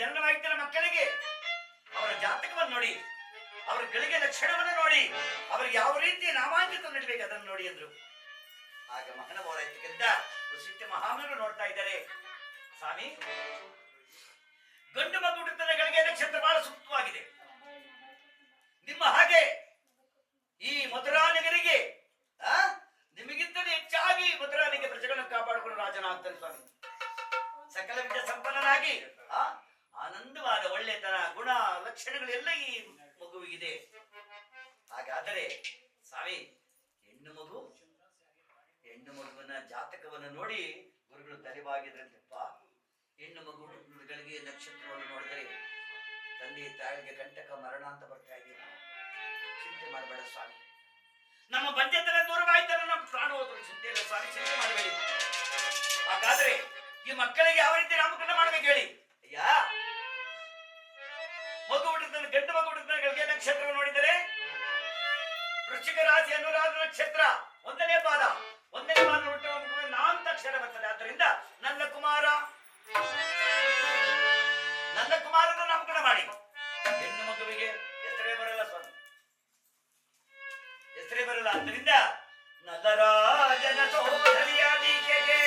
ಜನನವಾಗಿದ್ದ ಮಕ್ಕಳಿಗೆ ಅವರ ಜಾತಕವನ್ನು ನೋಡಿ, ಅವರ ಗಳಿಗೆ ಲಕ್ಷಣವನ್ನು ನೋಡಿ, ಅವರಿಗೆ ಯಾವ ರೀತಿ ನಾಮಾಂಕಿತ ನಡಬೇಕು ಅದನ್ನು ನೋಡಿ ಅಂದ್ರು. ಆಗ ಮಹನವರಾಯ್ತಕ್ಕಿಂತ ವಸಿಷ್ಠ ಮಹಾಮುನಿಗಳು ನೋಡ್ತಾ ಇದ್ದಾರೆ, ಸ್ವಾಮಿ ಗಂಡು ಮಗು ಹುಟ್ಟುತ್ತದೆ ಗಳಿಗೆ ನಕ್ಷತ್ರ ಬಹಳ ಸೂಕ್ತವಾಗಿದೆ. ನಿಮ್ಮ ಹಾಗೆ ಈ ಮಧುರಾನಗರಿಗೆ ನಿಮಗಿಂತಲೂ ಹೆಚ್ಚಾಗಿ ಮಧುರಾನಿಗೆ ಪ್ರಜೆಗಳನ್ನು ಕಾಪಾಡಿಕೊಂಡು ರಾಜನಾಗ್ತಾನೆ ಸ್ವಾಮಿ. ಸಕಲ ವಿದ್ಯೆ ಸಂಪನ್ನನಾಗಿ ಆನಂದವಾದ ಒಳ್ಳೆತನ ಗುಣ ಲಕ್ಷಣಗಳೆಲ್ಲ ಈ ಮಗುವಿಗಿದೆ. ಹಾಗಾದರೆ ಸ್ವಾಮಿ ಹೆಣ್ಣು ಮಗುವಿನ ಜಾತಕವನ್ನು ನೋಡಿ ಗುರುಗಳು ತಲೆಬಾಗಿದ್ರಂತೆಪ್ಪ. ಹೆಣ್ಣು ಮಗುಗಳಿಗೆ ನಕ್ಷತ್ರವನ್ನು ನೋಡಿದರೆ ತಂದೆ ತಾಯಿಗೆ ಕಂಟಕ ಮರಣ ಅಂತ ಬರ್ತಾ ಇದೆಯಾ? ಚಿಂತೆ ಮಾಡಬೇಡ ಸ್ವಾಮಿ, ನಮ್ಮ ಬಂಜೆತನ ದೂರವಾಯ್ತಲ್ಲ, ನಮ್ಮ ಪ್ರಾಣ ಹೋದ್ರು ಚಿಂತೆ ಇಲ್ಲ ಸ್ವಾಮಿ, ಚಿಂತೆ ಮಾಡಬೇಡಿ. ಹಾಗಾದ್ರೆ ಈ ಮಕ್ಕಳಿಗೆ ಯಾವ ರೀತಿ ನಾಮಕರಣ ಮಾಡ್ಬೇಕು ಹೇಳಿ? ಅಯ್ಯ, ಮಗು ಹುಟ್ಟುತ್ತದೆ, ಗಂಡು ಮಗು ಹುಟ್ಟುತ್ತದೆ ನಕ್ಷತ್ರವನ್ನು ನೋಡಿದರೆ ವೃಶ್ಚಿಕ ರಾಶಿ ಅನುರಾಧ ನಕ್ಷತ್ರ ಒಂದನೇ ಪಾದ ಹುಟ್ಟುವ ನಾಂತಾಕ್ಷರ ಬರ್ತದೆ. ಆದ್ದರಿಂದ ನನ್ನ ಕುಮಾರನ ನಾಮಕರಣ ಮಾಡಿ. ಹೆಣ್ಣು ಮಗುವಿಗೆ ಹೆಸರೇ ಬರಲ್ಲ ಸ್ವಾಮಿ, ಹೆಸರೇ ಬರಲ್ಲ. ಆದ್ದರಿಂದ ನಲ್ಲರಾಜನ ಸೋದರಿಯಾದೀಕೆಗೆ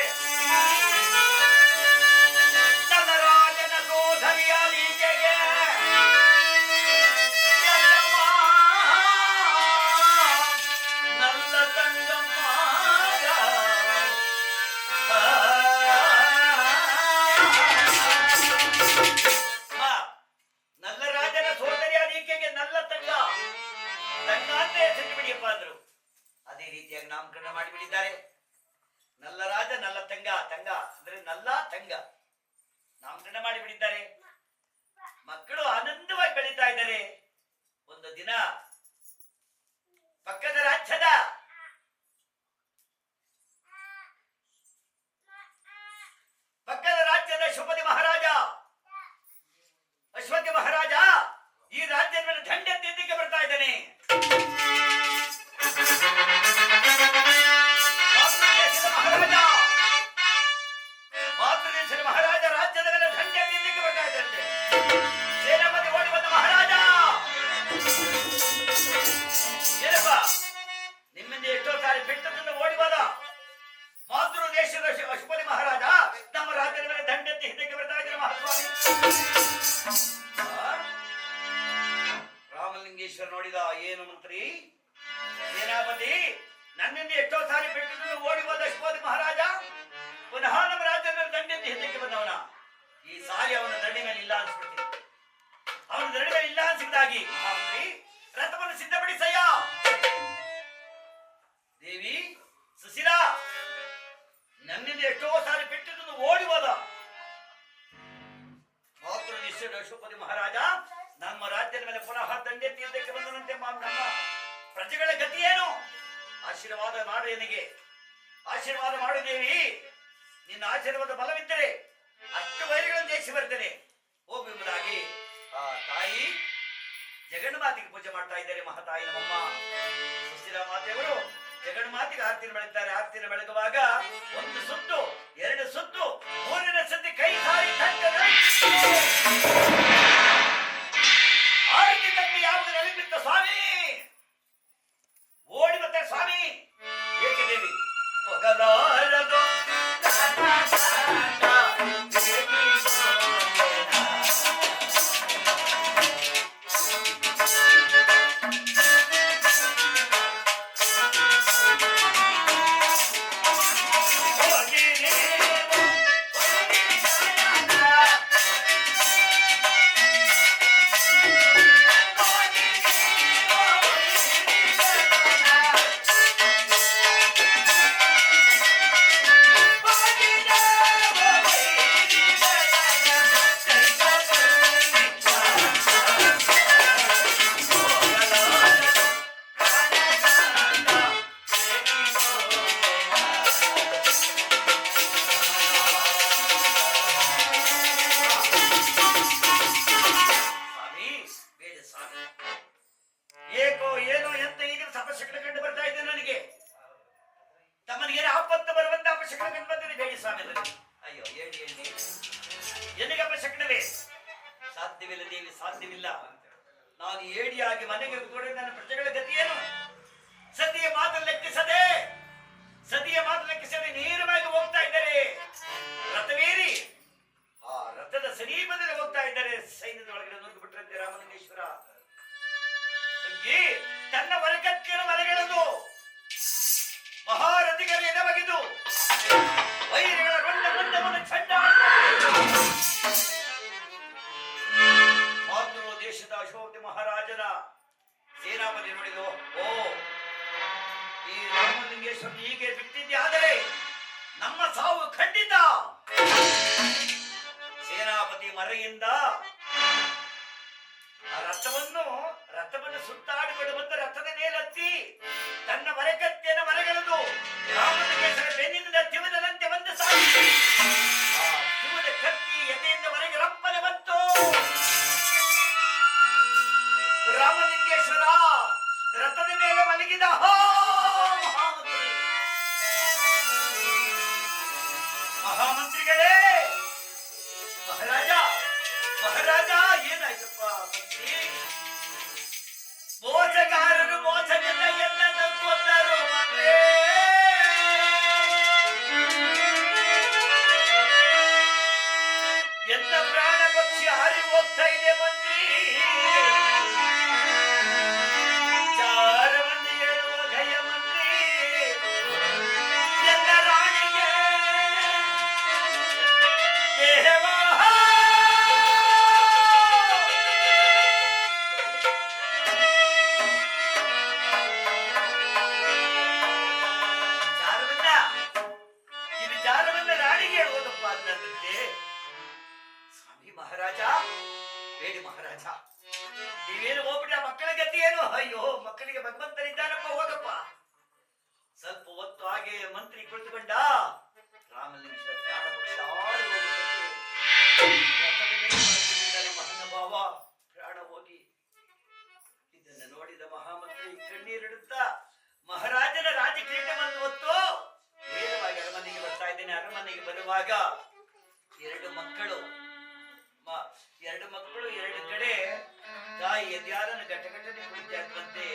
ಅದೇ ರೀತಿಯಾಗಿ ನಾಮಕರಣ ಮಾಡಿಬಿಟ್ಟಿದ್ದಾರೆ. ನಲ್ಲರಾಜ ನಲ್ಲ ತಂಗ, ತಂಗ ಅಂದ್ರೆ ನಲ್ಲ ತಂಗ ನಾಮಕರಣ ಮಾಡಿಬಿಟ್ಟಿದ್ದಾರೆ. ಮಕ್ಕಳು ಆನಂದವಾಗಿ ಬೆಳೀತಾ ಇದ್ದಾರೆ. ಒಂದು ದಿನ ಪಕ್ಕದ ರಾಜ್ಯದ ಅಶ್ವಪತಿ ಮಹಾರಾಜ ಈ ರಾಜ್ಯದ ಮೇಲೆ ದಂಡೆ ತಿದ್ದಕ್ಕೆ ಬರ್ತಾ ಇದ್ದಾನೆ. ಮಾತೃದೇಶದ ಮಹಾರಾಜ ರಾಜ್ಯದ ಮೇಲೆ ದಂಡೆ ತಿದ್ದಕ್ಕೆ ಬರ್ತಾ ಇದ್ದಂತೆ. ಸೇನಾಪತಿ ಓಡಿ ಬಂದ ಮಹಾರಾಜ, ಏನಪ್ಪ ನಿಮ್ಮಿಂದ ಎಷ್ಟೋ ಸಾರಿ ಬಿಟ್ಟದಿಂದ ಓಡಿ ಹೋದ ಮಾತೃ ದೇಶದ ಅಶ್ವಪತಿ ಮಹಾರಾಜ ನಮ್ಮ ರಾಜ್ಯದ ಮೇಲೆ ದಂಡೆತ್ತಿ ಹಿಂದಕ್ಕೆ ಬರ್ತಾ ಇದ್ದಾರೆ ಮಹಾಸ್ವಾಮಿ. ರಾಮಲಿಂಗೇಶ್ವರ ನೋಡಿದ, ಏನು ಮಂತ್ರಿ ಸೇನಾಪತಿ, ನನ್ನಿಂದ ಎಷ್ಟೋ ಸಾರಿ ಬಿಟ್ಟದಿಂದ ಓಡಿ ಹೋದ ಅಶ್ವಪತಿ ಮಹಾರಾಜ ಪುನಃ ನಮ್ಮ ರಾಜ್ಯದ ಮೇಲೆ ದಂಡೆತ್ತಿ ಹಿಂದಕ್ಕೆ ಬಂದವನ. ಈ ಸಾರಿ ಅವನ ದಂಡಿ ಮೇಲೆ ಇಲ್ಲ ಅನ್ಸ್ಬಿಡ್ತೀನಿ. ಅವನ ದಂಡಿ ಮೇಲೆ ಇಲ್ಲ ಅನ್ಸಿದ್ದಾಗಿ ಮಹಾಮಂತ್ರಿ ರಥವನ್ನು ಸಿದ್ಧಪಡಿಸಯ್ಯ. ದೇವಿ ಸುಶೀಲಾ, ನನ್ನಿಂದ ಎಷ್ಟೋ ಸಾರಿ ಬಿಟ್ಟಿದ್ದು ಓಡಿ ಹೋದ ಮಾತೃ ನಿಶ್ಚಯ ಅಶ್ವಪತಿ ಮಹಾರಾಜ ನಮ್ಮ ರಾಜ್ಯದ ಮೇಲೆ ಪುನಃ ದಂಡೆತ್ತಿ ಯುದ್ಧಕ್ಕೆ ಬಂದನಂತೆ. ನಮ್ಮ ಪ್ರಜೆಗಳ ಗತಿ ಏನು? ಆಶೀರ್ವಾದ ಮಾಡು, ನನಗೆ ಆಶೀರ್ವಾದ ಮಾಡು ದೇವಿ. ನಿನ್ನ ಆಶೀರ್ವಾದ ಬಲವಿದ್ದರೆ ಅಷ್ಟು ವೈರಿಗಳನ್ನು ಜಯಿಸಿ ಬರ್ತೇನೆ ಹೋಗುವುದಾಗಿ ಆ ತಾಯಿ ಜಗನ್ಮಾತೆಗೆ ಪೂಜೆ ಮಾಡ್ತಾ ಇದ್ದಾರೆ. ಮಹಾತಾಯಿ ನಮ್ಮಮ್ಮ ಸುಶೀಲಾ ಮಾತೆಯವರು ಜಗನ್ಮಾತೆಗೆ ಆರತಿಯನ್ನು ಬೆಳಗ್ತಾರೆ. ಆರತಿಯನ್ನು ಬೆಳಗುವಾಗ ಒಂದು ಸುತ್ತು, ಎರಡು ಸುತ್ತು, ಮೂರನೇ ಸತಿ ಕೈ ಸಾರಿ ಆರತಿ ತಪ್ಪಿ ಯಾವುದು ನೆಲಬಿತ್ತ ಸ್ವಾಮಿ ಓಡಿ ಬರ್ತಾರೆ. ಸ್ವಾಮಿ ಏಕೆ ದೇವಿ ಹೋಗಲಾರದು ಸಾಧ್ಯವಿಲ್ಲ. ನಾನು ಏಡಿಯಾಗಿ ಮನೆಗೆ ಕೂಡ ನನ್ನ ಪ್ರಜೆಗಳ ಗತಿಯೇನು? ಸತಿಯ ಮಾತು ಲೆಕ್ಕಿಸದೆ ನೇರವಾಗಿ ಹೋಗ್ತಾ ಇದ್ದಾರೆ. ರಥವೇರಿ ಆ ರಥದ ಸಮೀಪದಲ್ಲಿ ಹೋಗ್ತಾ ಇದ್ದಾರೆ. ಸೈನ್ಯದ ಒಳಗಡೆ ನುಗ್ಗಿ ಬಿಟ್ಟರಂತೆ ರಾಮಲಿಂಗೇಶ್ವರ. ತನ್ನ ವರಕತ್ತಿನ ಮನೆಗಳದು ಮಹಾರಥಿಗರ ಎದೆಬಗೆದು ವೈರಿಗಳ ಗೊಂಡ ಮುಂದವನ್ನು ಮಾತೃ ದೇಶದ ಅಶೋಕ ಮಹಾರಾಜನ ಸೇನಾಪತಿ ನೋಡಿದು, ಓ ಈ ರಾಮಲಿಂಗೇಶ್ವರ ಹೀಗೆ ಬಿಟ್ಟಿದ್ದೆ ಆದರೆ ನಮ್ಮ ಸಾವು ಖಂಡಿತ. ಸೇನಾಪತಿ ಮರೆಯಿಂದ ಆ ರಥವನ್ನು ಸುತ್ತಾಡಿಕೊಂಡು ಬಂದ ರಥದ ಮೇಲತ್ತಿ ತನ್ನ ಮರೆಕತ್ತೆನ ಮರೆಗಳದು ರಾಮಲಿಂಗೇಶ್ವರ ಬೆನ್ನಿನಿಂದ ತಿವಿದದಂತೆ ಒಂದು ಸಾಗಿ ತಿವಿದ ಕತ್ತಿ ಎದೆಯಿಂದ ಹೊರಗೆ ರಪ್ಪನೆ ಬಂತು. ರಾಮಲಿಂಗೇಶ್ವರ ರಥದ ಮೇಲೆ ಮಲಗಿದ. ಮಹಾಮಂತ್ರಿಗಳೇ, ಮಹಾರಾಜ ಏನಾಯ್ತಪ್ಪ? ಮಂತ್ರಿ ಮೋಸಗಾರರು ಮೋಸದಿಂದ ಎಲ್ಲ ನಂಬ್ಕೊಂಡರು. ಮಂತ್ರಿ ಎಲ್ಲ ಪ್ರಾಣ ಪಕ್ಷಿ ಹಾರಿ ಹೋಗ್ತಾ ಇದೆ. ಮಂತ್ರಿ ಚಾರವನ್ನು ಹೇಳುವ ಗಯ. ಮಂತ್ರಿ ಎಲ್ಲ ರಾಣಿಗೆ ದೇವಾ ಮಹಾರಾಜ, ಬೇಡಿ ಮಹಾರಾಜ, ನೀವೇನು ಹೋಗ್ಬಿಟ್ಟ? ಮಕ್ಕಳ ಗತಿ ಏನು? ಅಯ್ಯೋ, ಮಕ್ಕಳಿಗೆ ಭಗವಂತನಿದ್ದಾನಪ್ಪ, ಹೋಗಪ್ಪ. ಸ್ವಲ್ಪ ಹೊತ್ತು ಹಾಗೆ ಮಂತ್ರಿ ಕುಳಿತುಕೊಂಡ. ರಾಮಲಿಂಗೇಶ್ವರ ಪ್ರಾಣ ಪಕ್ಷ ಮಹಾನುಭಾವ ಪ್ರಾಣ ಹೋಗಿ ಇದನ್ನು ನೋಡಿದ ಮಹಾಮಂತ್ರಿ ಕಣ್ಣೀರಿಡುತ್ತಾ ಮಹಾರಾಜನ ರಾಜಕಿರೀಟವನ್ನು ಹೊತ್ತು ನೇರವಾಗಿ ಅರಮನೆಗೆ ಬರ್ತಾ ಇದ್ದೇನೆ. ಅರಮನೆಗೆ ಬರುವಾಗ ಎರಡು ಮಕ್ಕಳು ಎರಡು ಕಡೆ ತಾಯಿ ಎದ್ಯಾರನ್ನು ಘಟಘಟನೆ ಕುಡಿತಾ ಇದ್ದಂತೆ.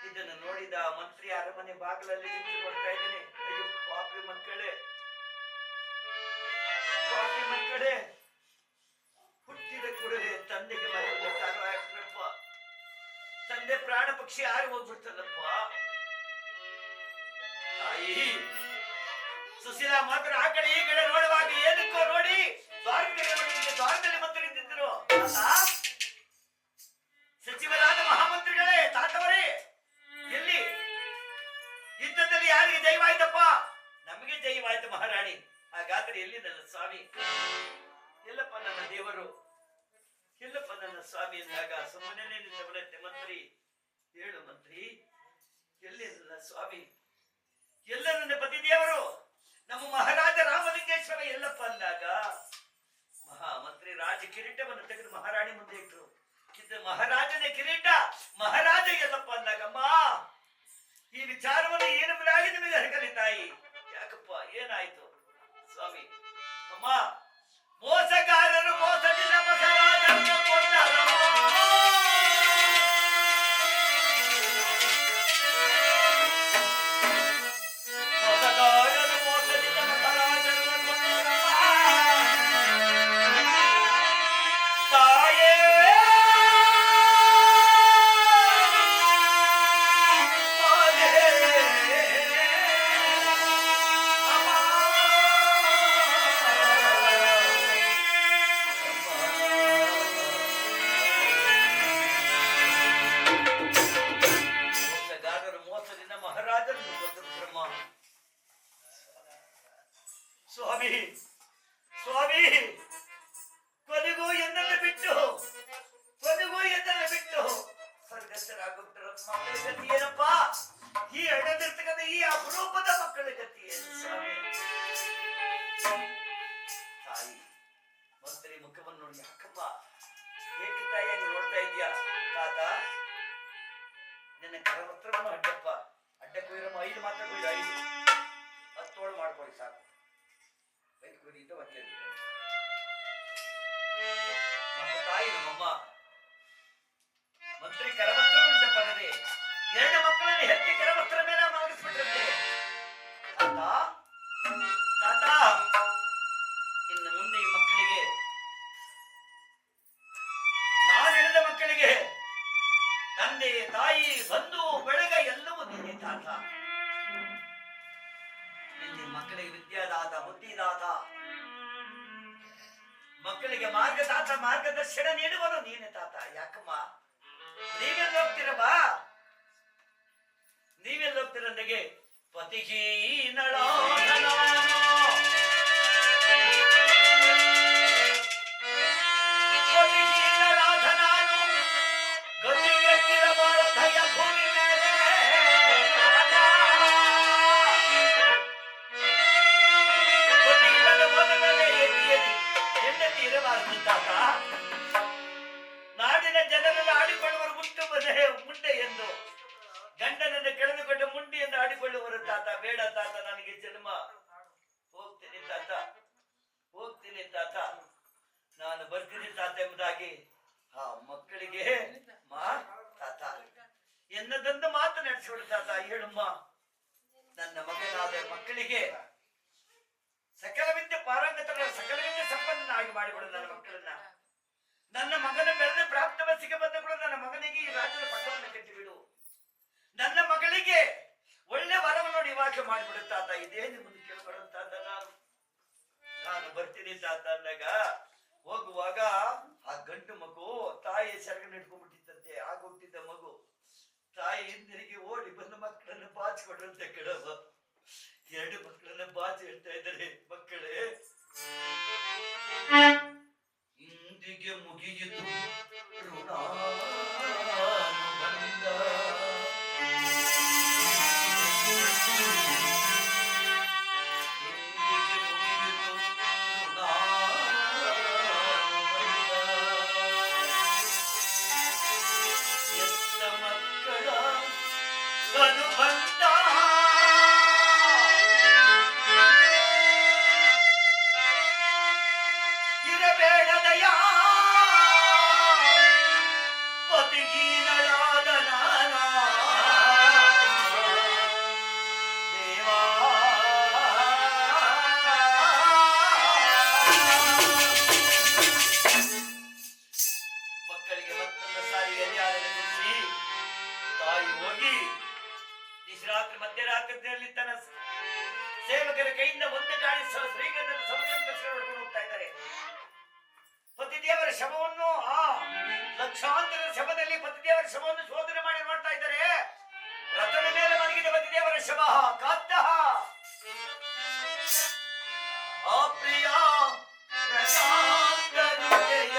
ಇದನ್ನು ನೋಡಿದ ಮಂತ್ರಿ ಅರಮನೆ ಬಾಗಿಲಲ್ಲಿ ನಿಂತು ನೋಡ್ತಾ ಇದ್ದೇನೆ. ಅಯ್ಯೋ ಪಾಪಿ ಮಕ್ಕಳೇ, ಹುಟ್ಟಿದ ಕೂಡಲೇ ತಂದೆಗೆ ಮನೆಯಲ್ಲಿ ಕಾರಣ ಆಗ್ಬಿಡಪ್ಪ. ತಂದೆ ಪ್ರಾಣ ಪಕ್ಷಿ ಹಾರಿ ಹೋಗ್ಬಿಡ್ತಲ್ಲಪ್ಪ. ತಾಯಿ ಸುಶೀಲ ಮಾತ್ರ ಆ ಕಡೆ ಈ ಕಡೆ ನೋಡುವಾಗ ಏನಕ್ಕೋ ನೋಡಿ ದ್ವಾರದಲ್ಲಿ ಮಂತ್ರಿ ನಿಂತಿದ್ರು. ಸಚಿವರಾದ ಮಹಾಮಂತ್ರಿಗಳೇ, ತಾತವರೇ, ಎಲ್ಲಿ ಯುದ್ಧದಲ್ಲಿ ಯಾರಿಗೆ ಜಯವಾಯ್ತಪ್ಪ? ನಮಗೆ ಜಯವಾಯ್ತು ಮಹಾರಾಣಿ. ಹಾಗಾದ್ರೆ ಎಲ್ಲಿ ನನ್ನ ಸ್ವಾಮಿ? ಎಲ್ಲಪ್ಪ ನನ್ನ ದೇವರು, ಎಲ್ಲಪ್ಪ ನನ್ನ ಸ್ವಾಮಿ ಎಂದಾಗ ಸುಮ್ಮನೆ ನಿಂತವನಂತೆ ಮಂತ್ರಿ. ಹೇಳು ಮಂತ್ರಿ, ಎಲ್ಲಿ ನನ್ನ ಸ್ವಾಮಿ? ಎಲ್ಲ ನನ್ನ ಪತಿ ದೇವರು ನಮ್ಮ ಮಹಾರಾಜ ರಾಮಲಿಂಗೇಶ್ವರ ಎಲ್ಲಪ್ಪ ಅಂದಾಗ ಮಹಾಮಂತ್ರಿ ರಾಜ ಕಿರೀಟವನ್ನು ತೆಗೆದು ಮಹಾರಾಣಿ ಮುಂದೆ ಇಟ್ಟರು. ಮಹಾರಾಜನ ಕಿರೀಟ, ಮಹಾರಾಜ ಎಲ್ಲಪ್ಪ ಅಂದಾಗಮ್ಮ ಈ ವಿಚಾರವನ್ನು ಏನು ಬಿಡಾಗಿ ನಿಮಗೆ ಹರಕಲಿ ತಾಯಿ. ಯಾಕಪ್ಪ, ಏನಾಯ್ತು ಸ್ವಾಮಿ? ಅಮ್ಮ, ಮೋಸಗಾರರು ಮೋಸದಿಂದ ಮಹಾರಾಜರನ್ನು ಕೊಂದರು. ಮೋಸಗಾರರು ಮೋಸದಿಂದ ಮಹಾರಾಜರನ್ನು ಕೊಂದರು. ತಾಯೇ ಸ್ವಾಮಿ, ಸ್ವಾಮಿ, ಕೊನೆಗೂ ಎನ್ನನ್ನು ಬಿಟ್ಟು ಸ್ವರ್ಗಸ್ಥರಾಗುತ್ತರ ಮಕ್ಕಳ ಗತಿ ಏನಪ್ಪ? ಈ ಹಣದಿರ್ತಕ್ಕಂಥ ಈ ಅಪರೂಪದ ಮಕ್ಕಳ ಗತಿ ಏನು ಸ್ವಾಮಿ? ತಾಯಿ ಮಂತ್ರಿ ಮುಖವನ್ನು ನೋಡಿ, ಯಾಕಪ್ಪ ಏಕೆ ತಾಯಿ ಹಂಗೆ ನೋಡ್ತಾ ಇದೀಯಾ? ತಾತ, ನಿನ್ನ ಕರವಸ್ತ್ರವನ್ನು ಅಡ್ಡಪ್ಪ, ಅಡ್ಡ ಕೊಯ್ರಮ್ಮ, 5 ಮಾತ್ರ ಕೊಯ್ದು 5 10 ಮಾಡ್ಕೊಳ್ಳಿ ಸಾಕು. ತಾಯಿ ತಾಯಿ ನಮ್ಮಮ್ಮ ಮಂತ್ರಿ ಕರವಸ್ತ್ರ ಪಡೆದೆ ಎರಡು ಮಕ್ಕಳನ್ನು ಹೆತ್ತಿ ಕರವಸ್ತ್ರ ಮೇಲೆ ಮಲಗಿಸ್ಬಿಟ್ಟಿರುತ್ತೆ. ತಾತ ತಾತ, ಇನ್ನು ಮುಂದೆ ಈ ಮಕ್ಕಳಿಗೆ, ನಾನು ಹಿಡಿದ ಮಕ್ಕಳಿಗೆ ತಂದೆ ತಾಯಿ ಬಂಧು ಬಳಗ ಎಲ್ಲವೂ ನೀನೆ ತಾತ. ಇಲ್ಲಿ ಮಕ್ಕಳಿಗೆ ವಿದ್ಯಾದಾತ ಬುದ್ಧಿದಾತ, ಮಕ್ಕಳಿಗೆ ಮಾರ್ಗದಾತ ಮಾರ್ಗದರ್ಶನ ನೀಡುವನು ನೀನೆ ತಾತ. ಯಾಕಮ್ಮ ನೀವೆಲ್ಲ ಹೋಗ್ತೀರಮ್ಮ? ನೀವೆಲ್ಲ ಹೋಗ್ತೀರ ನನಗೆ ನಾಡಿನ ಜನರೆಲ್ಲ ಆಡಿಕೊಳ್ಳುವರು ಮುಟ್ಟು ಮುಂಡೆ ಎಂದು, ಗಂಡನನ್ನು ಕೆಳೆದುಕೊಂಡು ಮುಂಡಿಯನ್ನು ಆಡಿಕೊಳ್ಳುವರು ತಾತ. ಬೇಡ ತಾತ, ನನಗೆ ಜನ್ಮ. ಹೋಗ್ತೀನಿ ತಾತ, ಹೋಗ್ತೀನಿ ತಾತ, ನಾನು ಬರ್ತೀನಿ ತಾತ ಎಂಬುದಾಗಿ ಆ ಮಕ್ಕಳಿಗೆ ತಾತ ಎನ್ನದೊಂದು ಮಾತು ನಡೆಸಿಬಿಡು ತಾತ. ಹೇಳಮ್ಮ, ನನ್ನ ಮಗನಾದ ಮಕ್ಕಳಿಗೆ ಸಕಲ ವಿದ್ಯೆ ಪಾರಂಗತರ ಸಕಲ ವಿದ್ಯೆ ಸಂಪನ್ನನಾಗಿ ಮಾಡಿಬಿಡು ನನ್ನ ಮಕ್ಕಳನ್ನ. ನನ್ನ ಮಗನ ಬೆಳೆದ ಪ್ರಾಪ್ತ ವಯಸ್ಸಿಗೆ ಬಂದಗಳು ನನ್ನ ಮಗನಿಗೆ ಈ ರಾಜ್ಯದ ಪಟ್ಟವನ್ನು ಕಟ್ಟಿಬಿಡು. ನನ್ನ ಮಗಳಿಗೆ ಒಳ್ಳೆ ವರವನ್ನು ನೋಡಿ ವಿವಾಹ ಮಾಡಿಬಿಡು ತಾತ. ಇದೇ ನಿಮ್ಮನ್ನು ಕೇಳ್ಕೊಡುತ್ತಾತ. ನಾನು ಬರ್ತೀನಿ ತಾತ ಅಂದಾಗ ಹೋಗುವಾಗ ಆ ಗಂಡು ಮಗು ತಾಯಿ ಸೆರಗನ್ನು ಇಟ್ಕೊಂಡ್ಬಿಟ್ಟಿತ್ತಂತೆ. ಆಗ ಹುಟ್ಟಿದ್ದ ಮಗು ತಾಯಿ ಹಿಂದಿರುಗಿ ಓಡಿ ಬಂದು ಮಕ್ಕಳನ್ನು ಬಾಚಿಕೊಡ್ರಂತೆ. ಕೆಡವ ಎರಡು ಮಕ್ಕಳನ್ನ ಬಾಚಿ ಹೇಳ್ತಾ ಇದ್ದಾರೆ. ಮಕ್ಕಳೇ, ಇಂದಿಗೆ ಮುಗಿಯಿತು ಋಣಾನುಬಂಧ, ಇಂದಿಗೆ ಮುಗಿಯಿತು ಋಣಾನುಬಂಧ, ಎತ್ತ ಮಕ್ಕಳ ಅನುಬಂಧ ಇರಬೇಡದಯಾ ಪತಿಗೀನಳಾದ ನಾನಾ ದೇವಾ. ಮಕ್ಕಳಿಗೆ ಮತ್ತೊಂದು ಸಾರಿ ಎದೆಯಾಡಲು ಕೂರಿಸಿ ತಾಯಿ ಹೋಗಿ ನಿಶರಾತ್ರಿ ಮಧ್ಯರಾತ್ರಿಯಲ್ಲಿ ತನ್ನ ಸೇವಕರ ಕೈಯಿಂದ ಒಂದು ಗಾಳಿ ಶ್ರೀಗಂಧದ ಸಮುದ್ರ ಹೊಡ್ಕೊಂಡು ಹೋಗ್ತಾ ಇದ್ದಾರೆ. ಪತಿದೇವರ ಶವವನ್ನು ಲಕ್ಷಾಂತರ ಶವದಲ್ಲಿ ಪತಿದೇವರ ಶವವನ್ನು ಶೋಧನೆ ಮಾಡಿ ನೋಡ್ತಾ ಇದ್ದಾರೆ. ರಥದ ಮೇಲೆ ಮಲಗಿದ ಪತಿದೇವರ ಶವ ಕಾತ್ತ ಅಪ್ರಿಯ ಪ್ರಶಾಂತ ಹೃದಯ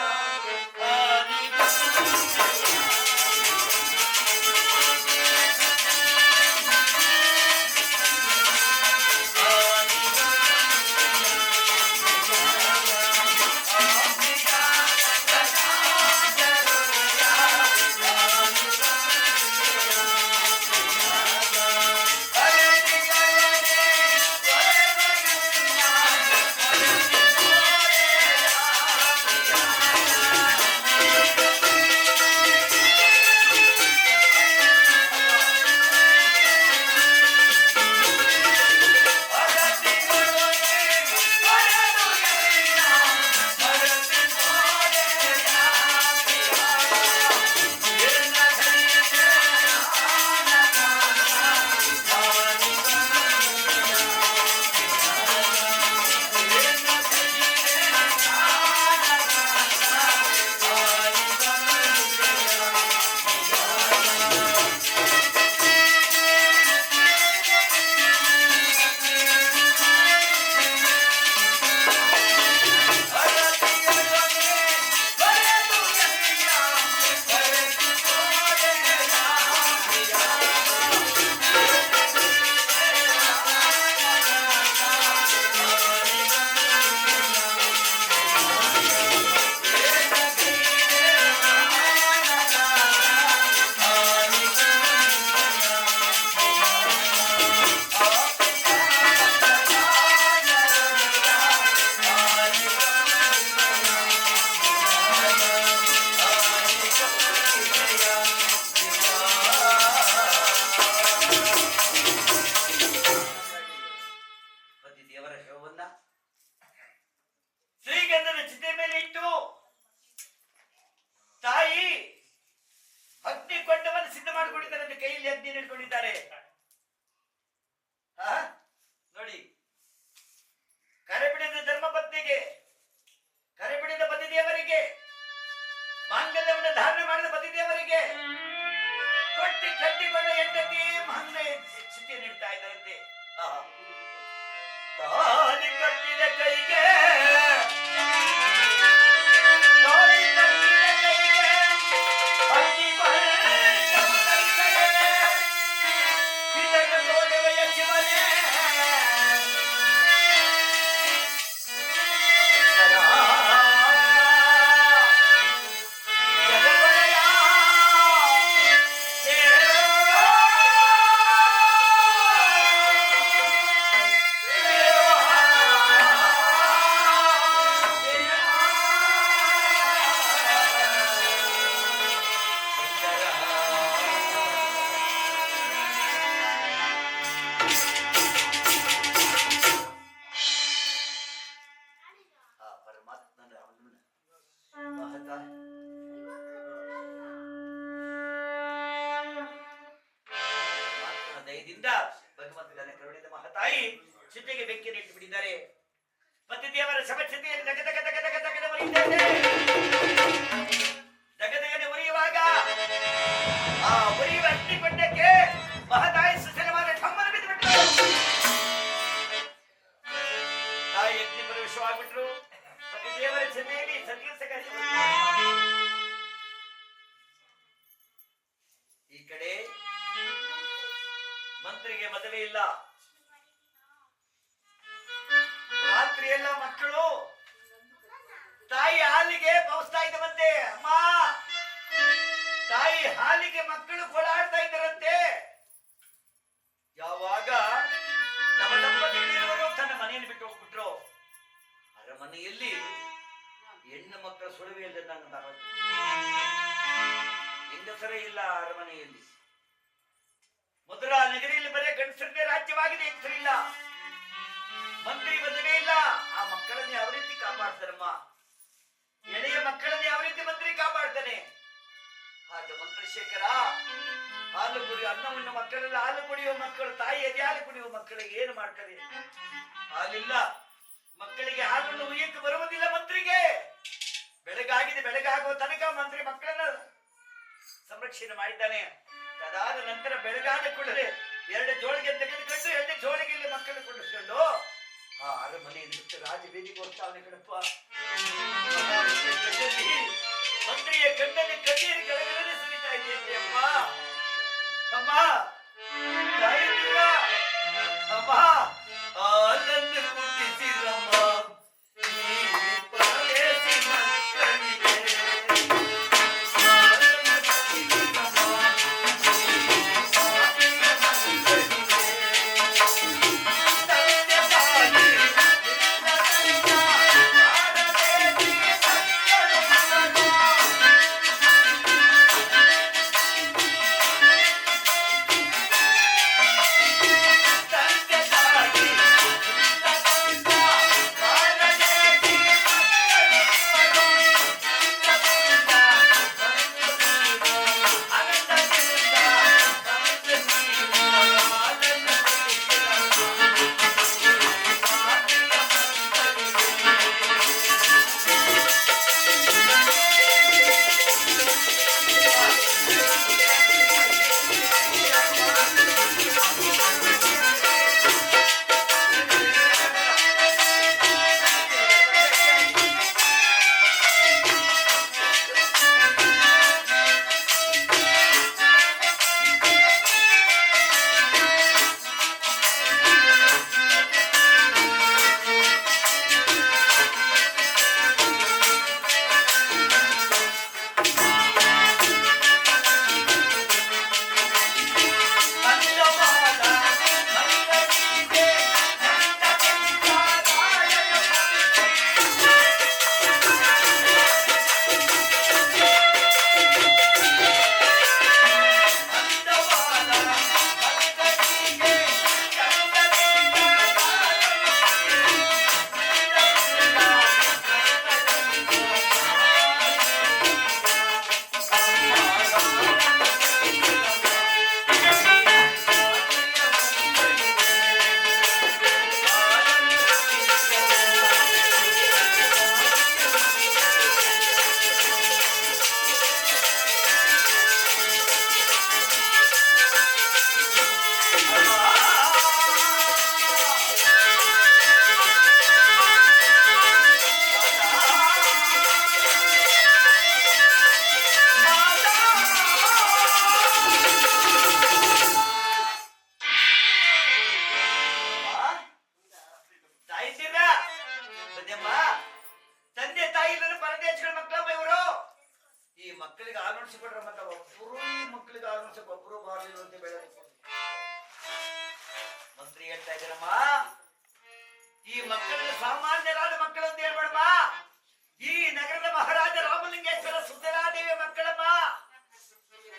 ಪತಿದೇವರಿಗೆ ಕೊಟ್ಟಿ ಕಟ್ಟಿಕೊಂಡ ಹೆಂಡತಿ ಮೊನ್ನೆ ಚಿತಿ ನೀಡ್ತಾ ಇದ್ದಾರಂತೆ. ತಾಳಿ ಕಟ್ಟಿದ ಕೈಗೆ ಭಗವಂತನ ಕರುಣಿದ ಮಹತಾಯಿ ಚಿತೆಗೆ ಬೆಂಕಿ ನೆಟ್ಟು ಬಿಟ್ಟಿದ್ದಾರೆ. ಪತಿ ದೇವರ ಶವಚಿತೆಯಲ್ಲಿ ದಗದಗನೆ ಉರಿಯುತ್ತದೆ. ದಗದಗನೆ ಉರಿಯುವಾಗ ಆ ಉರಿಯುವ ಅಗ್ನಿಕೊಂಡಕ್ಕೆ ಮಹತಾಯಿ ಸುಸಲವಾದ ಠಮ್ಮನ ಬಿದ್ದು ಬಿಟ್ಟರು. ತಾಯಿ ಅಗ್ನಿ ಪ್ರವೇಶವಾಗ್ಬಿಟ್ರು. ಪತಿ ದೇವರ ಚಿತೆಯಲ್ಲಿ ಸತ್ಯಸಕ ಈ ಕಡೆ ಮಂತ್ರಿಗೆ ಮದುವೆ ಇಲ್ಲ. ರಾತ್ರಿ ಎಲ್ಲ ಮಕ್ಕಳು ತಾಯಿ ಹಾಲಿಗೆ ಬವಸ್ತಾ ಇದ್ದವಂತೆ. ಅಮ್ಮ, ತಾಯಿ ಹಾಲಿಗೆ ಮಕ್ಕಳು ಗೋಳಾಡ್ತಾ ಇದ್ದರಂತೆ. ಯಾವಾಗ ನಮ್ಮ ದಂಪತಿಗಳಿರುವರು ತನ್ನ ಮನೆಯನ್ನು ಬಿಟ್ಟು ಹೋಗ್ಬಿಟ್ರು. ಅರಮನೆಯಲ್ಲಿ ಹೆಣ್ಣು ಮಕ್ಕಳ ಸುಳಿವೆ ಇಲ್ಲದ ಹೆಂಗಸರೇ ಇಲ್ಲ ಅರಮನೆಯಲ್ಲಿ. ಮಧುರಾ ನಗರಿಯಲ್ಲಿ ಬರೇ ಗಂಡಸರದೇ ರಾಜ್ಯವಾಗಿದೆ, ಹೆಂಗಸರಿಲ್ಲ. ಮಂತ್ರಿ ಮದುವೆ ಇಲ್ಲ. ಆ ಮಕ್ಕಳನ್ನ ಯಾವ ರೀತಿ ಕಾಪಾಡ್ತಾರಮ್ಮ? ಎಳೆಯ ಮಕ್ಕಳನ್ನ ಯಾವ ರೀತಿ ಮಂತ್ರಿ ಕಾಪಾಡ್ತಾನೆ? ಹಾಗೆ ಮಂತ್ರಶೇಖರ ಹಾಲು ಕುಡಿಯುವ ಅನ್ನವನ್ನು ಮಕ್ಕಳೆಲ್ಲ ಹಾಲು ಕುಡಿಯುವ ಮಕ್ಕಳು, ತಾಯಿ ಎದೆ ಹಾಲು ಕುಡಿಯುವ ಮಕ್ಕಳಿಗೆ ಏನು ಮಾಡ್ತಾರೆ? ಹಾಲಿಲ್ಲ, ಮಕ್ಕಳಿಗೆ ಹಾಲನ್ನು ಉಯ್ಯಕ್ಕೆ ಬರುವುದಿಲ್ಲ ಮಂತ್ರಿಗೆ. ಬೆಳಗಾಗಿದೆ, ಬೆಳಗಾಗುವ ತನಕ ಮಂತ್ರಿ ಮಕ್ಕಳನ್ನ ಸಂರಕ್ಷಣೆ ಮಾಡಿದ್ದಾನೆ. ಅದಾದ ನಂತರ ಬೆಳಗಾದ ಕೂಡಲೇ 2 ಜೋಳಿಗೆ ತೆಗೆದುಕೊಂಡು 2 ಜೋಳಿಗೆಯಲ್ಲಿ ಮಕ್ಕಳು ಕೊಡಿಸ್ಕೊಂಡು ಆ ಅರಮನೆಯನ್ನು ಬಿಟ್ಟು ರಾಜಬೀದಿಗೆ ಹೋಗ್ತಾವನೆ ಕಣಪ್ಪ. ಮಂತ್ರಿಯ ಕಣ್ಣಲ್ಲಿ ಕಣ್ಣೀರು ಕೆಳಗಡೆ ಸುರಿತಾ ಇದೆಯಂತೆ. ಅಮ್ಮ, ಅಮ್ಮ, ಅಮ್ಮ, ಹಾಲನ್ನು ಕುಡಿಸಿರಮ್ಮ ಉಣಿಸಿಕೊಟ್ರೆ ಮತ್ತೆ ಒಬ್ಬರು ಈ ಮಕ್ಕಳಿಗೆ ಹಾಲು ಉಣಿಸಕ್ಕೆ ಒಬ್ಬರು ಬಾರಲಿಲ್ಲ ಅಂತ ಬೆಳೆ ಮಂತ್ರಿ ಹೇಳ್ತಾ ಇದ್ದಾರಮ್ಮ, ಈ ಮಕ್ಕಳನ್ನ ಸಾಮಾನ್ಯರಾದ ಮಕ್ಕಳು ಅಂತ ಹೇಳ್ಬೇಡಮ್ಮ. ಈ ನಗರದ ಮಹಾರಾಜ ರಾಮಲಿಂಗೇಶ್ವರ ಸುಂದರಾದೇವಿಯ ಮಕ್ಕಳಮ್ಮ.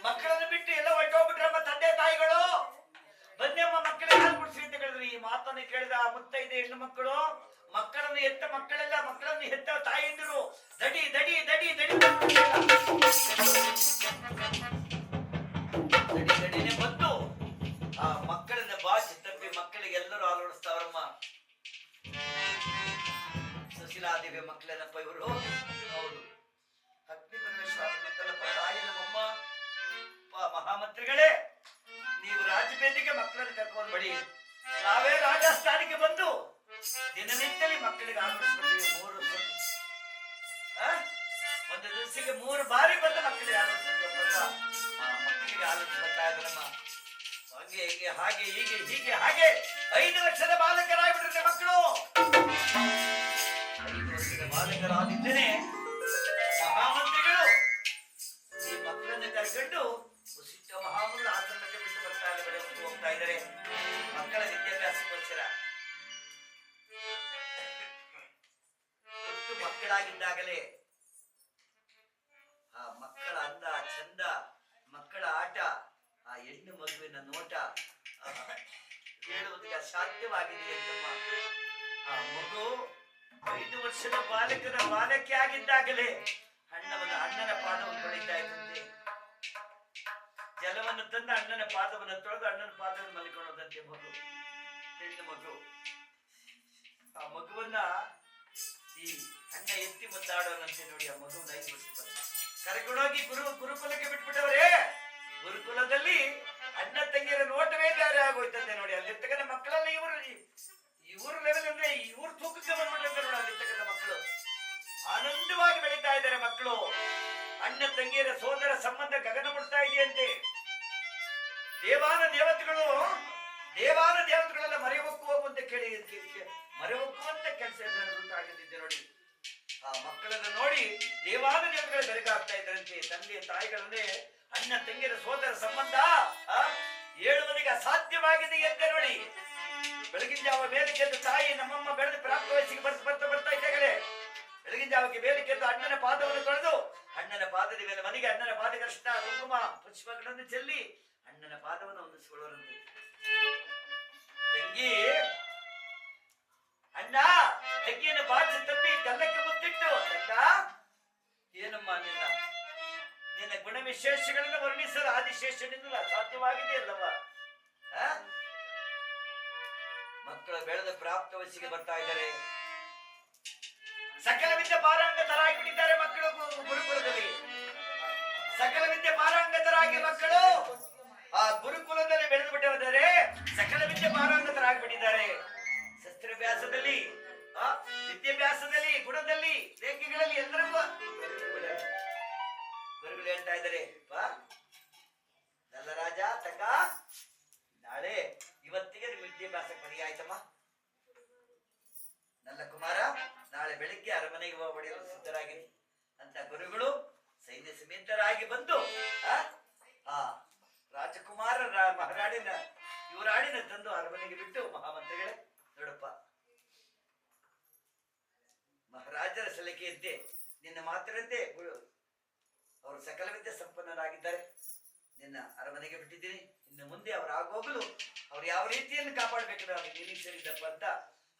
ಮಕ್ಕಳನ್ನು ಬಿಟ್ಟು ಎಲ್ಲ ಹೊರಟೋಗ್ಬಿಟ್ರಮ್ಮ ತಂದೆ ತಾಯಿಗಳು. ಬನ್ನಿಯಮ್ಮ ಮಕ್ಕಳಿಗೆ ಹಾಲು ಕುಡಿಸಿ ಅಂತ ಹೇಳಿದ್ರು. ಈ ಮಾತನ್ನು ಕೇಳಿದ ಮುತ್ತೈದೆ ಹೆಣ್ಣು ಮಕ್ಕಳು ಮಕ್ಕಳನ್ನು ಹೆತ್ತ ಮಕ್ಕಳೆಲ್ಲ ಮಕ್ಕಳನ್ನು ಹೆತ್ತ ತಾಯಿದ್ರು ದಡಿ ದಡಿ ದಡಿ ದಡಿ ದಡಿ ದಡಿನೇ ಬಂದು ಆ ಮಕ್ಕಳನ್ನ ಬಾಚಿ ತಪ್ಪಿ ಮಕ್ಕಳಿಗೆ ಎಲ್ಲರೂ ಆಲೋಡಿಸ್ತಾವ್ರಮ್ಮ. ಸುಶೀಲಾದೇವಿ ಮಕ್ಕಳೇನಪ್ಪ ಇವರು? ಹೌದು, ಅಗ್ನಿ ಪರಮೇಶ್ವರಪ್ಪ ತಾಯಿ ನಮ್ಮಮ್ಮ. ಮಹಾಮಂತ್ರಿಗಳೇ, ನೀವು ರಾಜಬೇದಿಗೆ ಮಕ್ಕಳನ್ನು ಕರ್ಕೊಂಡು ಬಡಿ. ನಾವೇ ರಾಜಸ್ಥಾನಕ್ಕೆ ಬಂದು ದಿನನಿತ್ಯಲಿ ಮಕ್ಕಳಿಗೆ ಆಲೋಚಿಸ್ಬಿಡ್ತೀವಿ. 3 ಸತಿ ಒಂದು ದಿವಸಕ್ಕೆ 3 ಬಾರಿ ಬಂದು ಮಕ್ಕಳಿಗೆ ಮಕ್ಕಳಿಗೆ ಆಲೋಚಿಸ್ತಾ ಇದ್ರಮ್ಮ. ಹಾಗೆ ಹೀಗೆ ಹಾಗೆ ಹೀಗೆ ಹೀಗೆ ಹಾಗೆ 5 ವರ್ಷದ ಬಾಲಕರಾಗ್ಬಿಟ್ರೆ ಮಕ್ಕಳು. 5 ವರ್ಷದ ಬಾಲಕರಾದಿದ್ದೇನೆ ಮಹಾಮಂತ್ರಿಗಳು ಈ ಮಕ್ಕಳನ್ನು ಕರ್ಕೊಂಡು ವಸಿಷ್ಠ ಮಹಾಮಂತ್ರ ಆಶ್ರಮಕ್ಕೆ ಬಿಟ್ಟು ಹೋಗ್ತಾ ಇದ್ದಾರೆ ಮಕ್ಕಳ ವಿದ್ಯಾಭ್ಯಾಸಕ್ಕೋಸ್ಕರ. ಎಷ್ಟು ಮಕ್ಕಳಾಗಿದ್ದಾಗಲೇ ಆ ಮಕ್ಕಳ ಅಂದ ಚಂದ, ಮಕ್ಕಳ ಆಟ, ಆ ಹೆಣ್ಣು ಮಗುವಿನ ನೋಟ ಹೇಳುವುದಕ್ಕೆ ಅಸಾಧ್ಯವಾಗಿದೆ ಅಂತಮ್ಮ. ಆ ಮಗು 5 ವರ್ಷದ ಬಾಲಕಿ ಆಗಿದ್ದಾಗಲೇ ಅಣ್ಣನ ಪಾದವನ್ನು ತೊಳಿತಾ ಇದ್ದಂತೆ. ಜಲವನ್ನು ತಂದು ಅಣ್ಣನ ಪಾದವನ್ನು ತೊಳೆದು ಅಣ್ಣನ ಪಾದವನ್ನು ಮಲಿಕೊಳ್ಳೋದಂತೆ ಮಗು, ಹೆಣ್ಣು ಮಗು. ಆ ಮಗುವನ್ನ ಈ ಅಣ್ಣ ಎತ್ತಿ ಮುದ್ದಾಡೋನಂತೆ ನೋಡಿ. ಆ ಮಗುವನ್ನ 5 ವರ್ಷ ಕರೆಕೊಂಡೋಗಿ ಗುರುಕುಲಕ್ಕೆ ಬಿಟ್ಬಿಟ್ಟವ್ರೆ. ಗುರುಕುಲದಲ್ಲಿ ಅಣ್ಣ ತಂಗಿಯರ ನೋಟವೇ ಬೇರೆ ಆಗೋಯ್ತಂತೆ ನೋಡಿ. ಅಲ್ಲಿರ್ತಕ್ಕಂಥ ಮಕ್ಕಳಲ್ಲಿ ಇವರು ಲೆವೆಲ್ ಅಂದ್ರೆ ಇವ್ರ ತೂಕಕ್ಕೆ ಬಂದ್ಬಿಟ್ಟಂತೆ ನೋಡಿ. ಅಲ್ಲಿರ್ತಕ್ಕಂಥ ಮಕ್ಕಳು ಆನಂದವಾಗಿ ಬೆಳೀತಾ ಇದ್ದಾರೆ ಮಕ್ಕಳು. ಅಣ್ಣ ತಂಗಿಯರ ಸೋದರ ಸಂಬಂಧ ಗಗನ ಮುಟ್ತಾ ಇದೆಯಂತೆ. ದೇವಾನ ದೇವತೆಗಳೆಲ್ಲ ಮರೆಹೊಕ್ಕುವಂತೆ ಮರೆಹೊಕ್ಕುವಂತ ಕೆಲಸ ಆಗಿದ್ದೆ ನೋಡಿ. ಆ ಮಕ್ಕಳನ್ನು ನೋಡಿ ದೇವಾನ ದೇವತೆಗಳು ಬೆರಗಾಗ್ತಾ ಇದ್ದರಂತೆ. ತಂದೆ ತಾಯಿಗಳನ್ನೇ ಅಣ್ಣ ತಂಗಿಯರ ಸೋದರ ಸಂಬಂಧ ಹೇಳುವುದಕ್ಕೆ ಅಸಾಧ್ಯವಾಗಿದೆ ಎಂತೆ ನೋಡಿ. ಬೆಳಗಿನ ಜಾವ ಬೇಲಿಕೆದ್ದು ತಾಯಿ ನಮ್ಮಮ್ಮ ಬೆಳೆದು ಪ್ರಾಪ್ತ ವಯಸ್ಸಿಗೆ ಬರ್ತಾ ಇದ್ದಾಗಲೇ ಬೆಳಗಿನ ಜಾವಕ್ಕೆ ಬೇಲಿಕೆದ್ದು ಅಣ್ಣನ ಪಾದವನ್ನು ತೊಳೆದು ಅಣ್ಣನ ಪಾದದ ಮೇಲೆ ಮನೆಗೆ ಅಣ್ಣನ ಪಾದಕೃಷ್ಣ ಕುಂಕುಮ ಪುಷ್ಪಗಳನ್ನು ಚೆಲ್ಲಿ ಅಣ್ಣನ ಪಾದವನ್ನು ಹೊಂದಿಸಿಕೊಳ್ಳುವಂತೆ. ತಂಗಿ ಅಣ್ಣ ತಂಗಿಯನ್ನು ಬಾಚಿ ತಪ್ಪಿ ಗಲ್ಲಕ್ಕೆ ಮುತ್ತಿಟ್ಟು, ತಂಗ ಏನಮ್ಮ ನಿನ್ನ ಗುಣ ವಿಶೇಷಗಳನ್ನು ವರ್ಣಿಸಲು ಆದಿಶೇಷನಿಂದಲೂ ಅಸಾಧ್ಯವಾಗಿದೆ ಅಲ್ಲವ. ಮಕ್ಕಳು ಬೆಳೆದ ಪ್ರಾಪ್ತ ವಯಸ್ಸಿಗೆ ಬರ್ತಾ ಇದ್ದಾರೆ. ಸಕಲ ವಿದ್ಯೆ ಪಾರಂಗತರಾಗಿಬಿಟ್ಟಿದ್ದಾರೆ ಮಕ್ಕಳು ಗುರುಕುಲದಲ್ಲಿ. ಸಕಲ ವಿದ್ಯೆ ಪಾರಂಗತರಾಗಿ ಮಕ್ಕಳು ಆ ಗುರುಕುಲದಲ್ಲಿ ಬೆಳೆದು ಬಿಟ್ಟಿದ್ದಾರೆ. ಸಕಲ ವಿದ್ಯೆ ಪಾರಂಗತರಾಗಿಬಿಟ್ಟಿದ್ದಾರೆ. ಶಸ್ತ್ರಾಭ್ಯಾಸದಲ್ಲಿ, ವಿದ್ಯಾಭ್ಯಾಸದಲ್ಲಿ, ಗುಣದಲ್ಲಿ, ಲೇಖಗಳಲ್ಲಿ ಎಲ್ಲರಿಗೂ ಗುರುಗಳು ಹೇಳ್ತಾ ಇದ್ದಾರೆ, ನಲ್ಲ ರಾಜ ತಂಗ ನಾಳೆ ಇವತ್ತಿಗೆ ನಿಮ್ಮ ವಿದ್ಯಾಭ್ಯಾಸ ಕೊನೆಗೆ ಆಯ್ತಮ್ಮ. ನಲ್ಲ ಕುಮಾರ ನಾಳೆ ಬೆಳಿಗ್ಗೆ ಅರಮನೆಗೆ ಹೊಡೆಯಲು ಸಿದ್ಧರಾಗಿರಿ ಅಂತ ಗುರುಗಳು ಸೈನ್ಯ ಸಮೇತರಾಗಿ ಬಂದು ರಾಜಕುಮಾರ ಮಹಾರಾಡಿನ ಯುವರಾಡಿನ ತಂದು ಅರಮನೆಗೆ ಬಿಟ್ಟು, ಮಹಾಮಂತ್ರಿಗಳೇ ನೋಡಪ್ಪ, ಮಹಾರಾಜರ ಸಲಿಕೆಯಂತೆ ನಿನ್ನ ಮಾತಿನಂತೆ ಅವರು ಸಕಲ ವಿದ್ಯೆ ಸಂಪನ್ನರಾಗಿದ್ದಾರೆ. ನಿನ್ನ ಅರಮನೆಗೆ ಬಿಟ್ಟಿದ್ದೀನಿ. ಇನ್ನು ಮುಂದೆ ಅವರು ಆಗೋಗಲು ಅವ್ರು ಯಾವ ರೀತಿಯನ್ನು ಕಾಪಾಡಬೇಕು ಅದು ನಿನಗೆ ಸೇರಿದಪ್ಪ ಅಂತ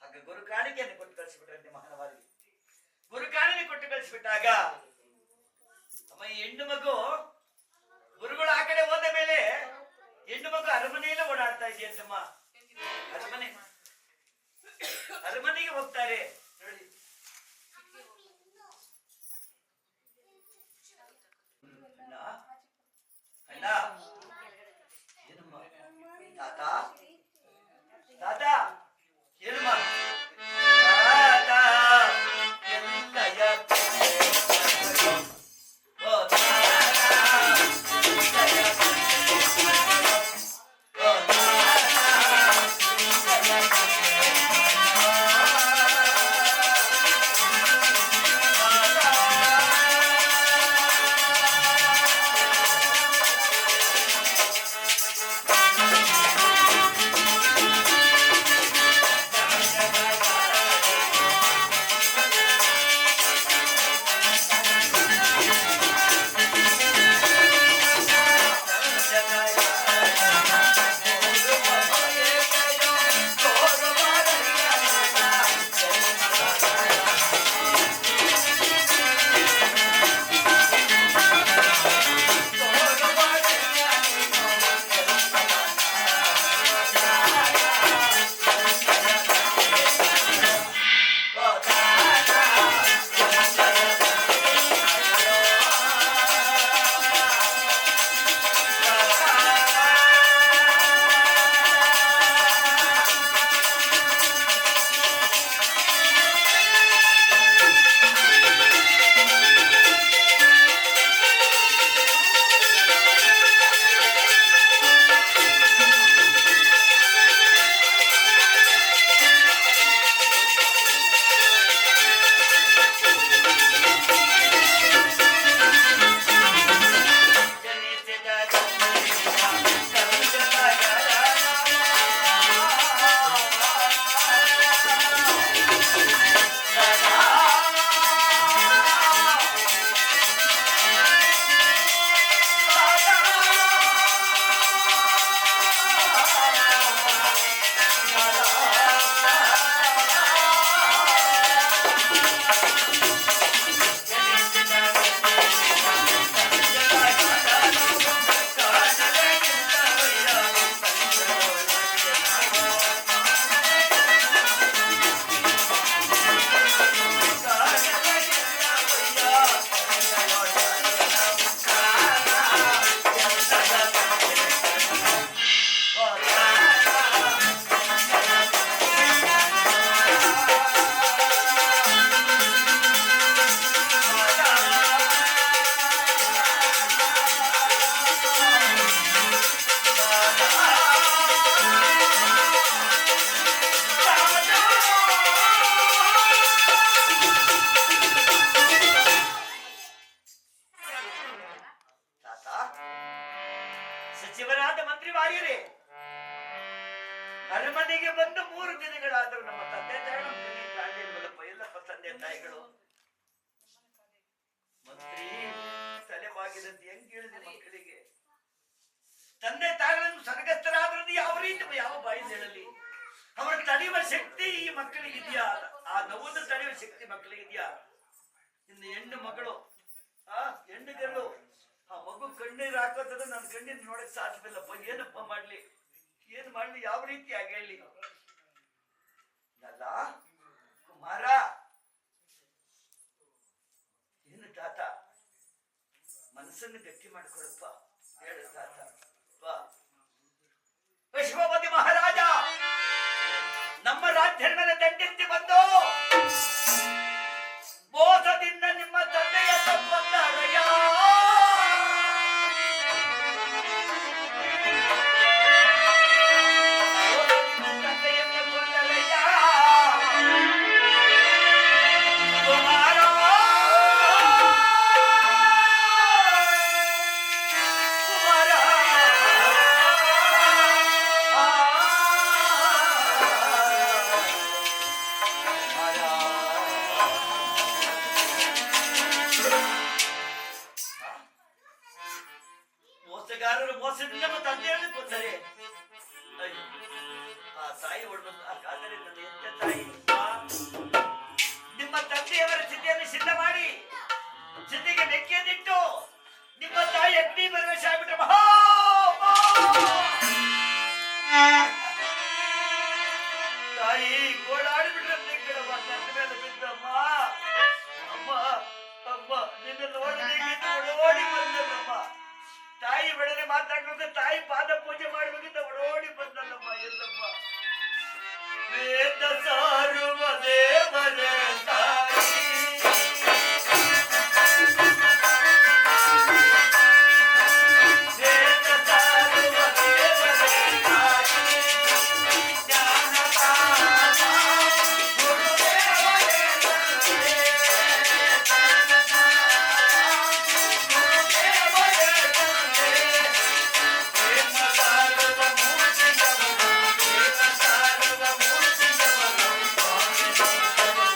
ಆಗ ಗುರು ಕಾಣಿಕೆಯನ್ನು ಕೊಟ್ಟು ಕಳಿಸಿಬಿಟ್ರಂತೆ ಮಹಾನವಾರಿಗೆ. ಗುರು ಕಾಣಿಕೆ ಕೊಟ್ಟು ಕಳಿಸಿಬಿಟ್ಟಾಗ ಅಮ್ಮ ಈ ಹೆಣ್ಣು ಮಗು ಗುರುಗಳು ಆ ಕಡೆ ಹೋದ ಮೇಲೆ ಹೆಣ್ಣು ಮಗು ಅರಮನೆಯಲ್ಲೇ ಓಡಾಡ್ತಾ ಇದೆಯಂತಮ್ಮ. ಅರಮನೆಗೆ ಹೋಗ್ತಾರೆ ನೋಡಿ. ಅಣ್ಣ ಏನಮ್ಮ ತಾತ ತಾತ ಏನಮ್ಮ ಶಿವರಾದ ಮಂತ್ರಿ ವಾರ್ಯರೇ, ಅರಮನೆಗೆ ಬಂದು 3 ದಿನಗಳಾದರೂ ನಮ್ಮ ತಂದೆ ತಾಯಿಗಳು ಕಾಣಲಿಲ್ವಲ್ಲಪ್ಪ. ಎಲ್ಲಪ್ಪ ತಂದೆ ತಾಯಿಗಳು? ಮಂತ್ರಿ ತಲೆಬಾಗಿದಂತೆ ಹೆಂಗ್ ಹೇಳಿದೆ ಮಕ್ಕಳಿಗೆ? ತಂದೆ ತಾಯಿಗಳನ್ನು ಸ್ವರ್ಗಸ್ಥರಾದ್ರೂ ಯಾವ ರೀತಿ ಯಾವ ಬಾಯಿಂದ ಹೇಳಲಿ? ಅವರ ತಡೆಯುವ ಶಕ್ತಿ ಈ ಮಕ್ಕಳಿಗಿದೆಯಾ? ಆ ನೋವನ್ನು ತಡೆಯುವ ಶಕ್ತಿ ಮಕ್ಕಳಿಗಿದೆಯಾ? ಇನ್ನು ಹೆಣ್ಣು ಮಗಳು, ಹೆಣ್ಣುಗಳು, ಆ ಮಗು ಕಣ್ಣೀರು ಹಾಕೋದ್ರೆ ನನ್ನ ಕಣ್ಣೀರು ನೋಡಕ್ ಸಾಧ್ಯವಿಲ್ಲಪ್ಪ. ಏನಪ್ಪ ಮಾಡ್ಲಿ, ಏನ್ ಮಾಡ್ಲಿ, ಯಾವ ರೀತಿ ಆಗಿ ಹೇಳಿ? ಅಲ್ಲ ಕುಮಾರ, ಏನು ತಾತ, ಮನಸ್ಸನ್ನು ಗಟ್ಟಿ ಮಾಡ್ಕೊಳಪ್ಪ. ಹೇಳು ತಾತ. ವಿಶ್ವಪತಿ ಮಹಾರಾಜ ನಮ್ಮ ರಾಜ್ಯದ ಮೇಲೆ ದಂಡೆತ್ತಿ ಬಂದು ಮೋಸದಿಂದ ನಿಮ್ಮ ತಂದೆಯ ತಪ್ಪಂದರಯ್ಯ. ತಂದೆಯನ್ನು ಕೊಂದರಯ್ಯ ಕುಮಾರ. ಮೋಸಗಾರರು ಮೋಸದಿಂದ ನಮ್ಮ ತಂದೆಯನ್ನು ಕೊಂದರೆ ಆ ತಾಯಿ ಹೊಡೆದ ಆ ಕಾಲದಲ್ಲಿ ನನ್ನ ಎಂತ ತಾಯಿ ನಿಮ್ಮ ತಂದೆಯವರ ಚಿತೆಯನ್ನು ಸಿದ್ಧ ಮಾಡಿ ಚಿತೆಗೆ ಬೆಕ್ಕಿಯದಿಟ್ಟು ನಿಮ್ಮ ತಾಯಿ ಅಗ್ನಿ ಪ್ರವೇಶ ಆಗ್ಬಿಟ್ರೆ ಮಹಾ ತಾಯಿ ಓಡಾಡಿಬಿಟ್ರೆ ಕಡವ ನನ್ನ ಮೇಲೆ ಬಿದ್ದಮ್ಮ. ಅಮ್ಮ ಅಮ್ಮ ನಿನ್ನ ನೋಡಬೇಕಿದ್ದು ಓಡೋಡಿ ಬಂದಲ್ಲಮ್ಮ. ತಾಯಿ ಒಡನೆ ಮಾತಾಡ್ಬೇಕು, ತಾಯಿ ಪಾದ ಪೂಜೆ ಮಾಡ್ಬೇಕಿಂತ ಓಡೋಡಿ ಬಂದಲ್ಲಮ್ಮ. ಎಲ್ಲಮ್ಮ ವೇದ ಸಾರುವ ದೇವರೇ ತಾಯಿ, ವೇದ ಸಾರುವ ದೇವರೇ ತಾಯಿ, ಜ್ಞಾನ ದಾನ ಗುರುದೇವರೇ ತಂದೆ, ಗುರುದೇವರೇ ತಂದೆ, ಪ್ರೇಮ ಸಾರುವ ಮೂರ್ತಿಯವರು, ಪ್ರೇಮ ಸಾರುವ ಮೂರ್ತಿಯವರು, ಸ್ವಾಮಿ ಸಂತರು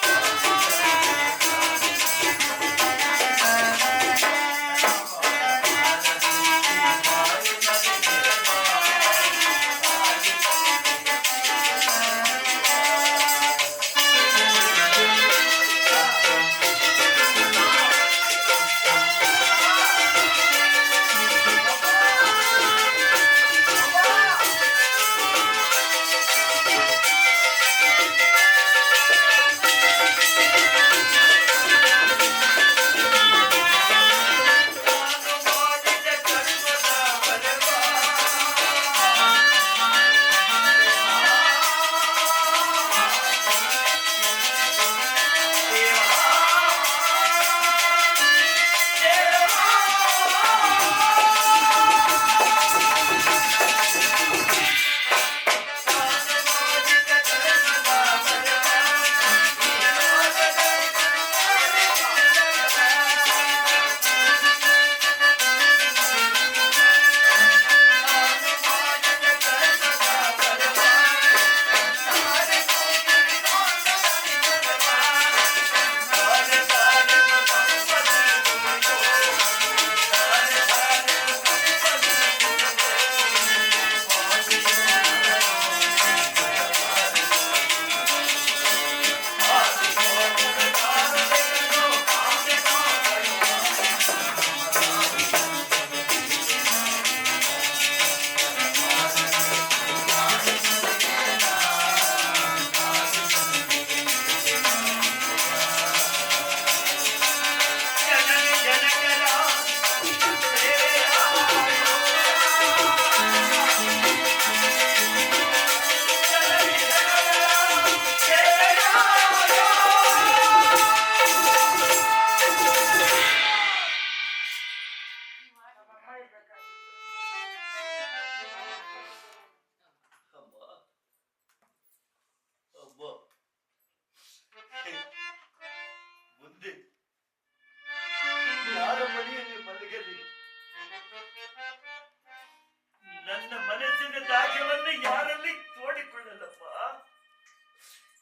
ದಾಖವನ್ನು ಯಾರಲ್ಲಿ ತೋಡಿಕೊಳ್ಳಲ್ಲಪ್ಪ.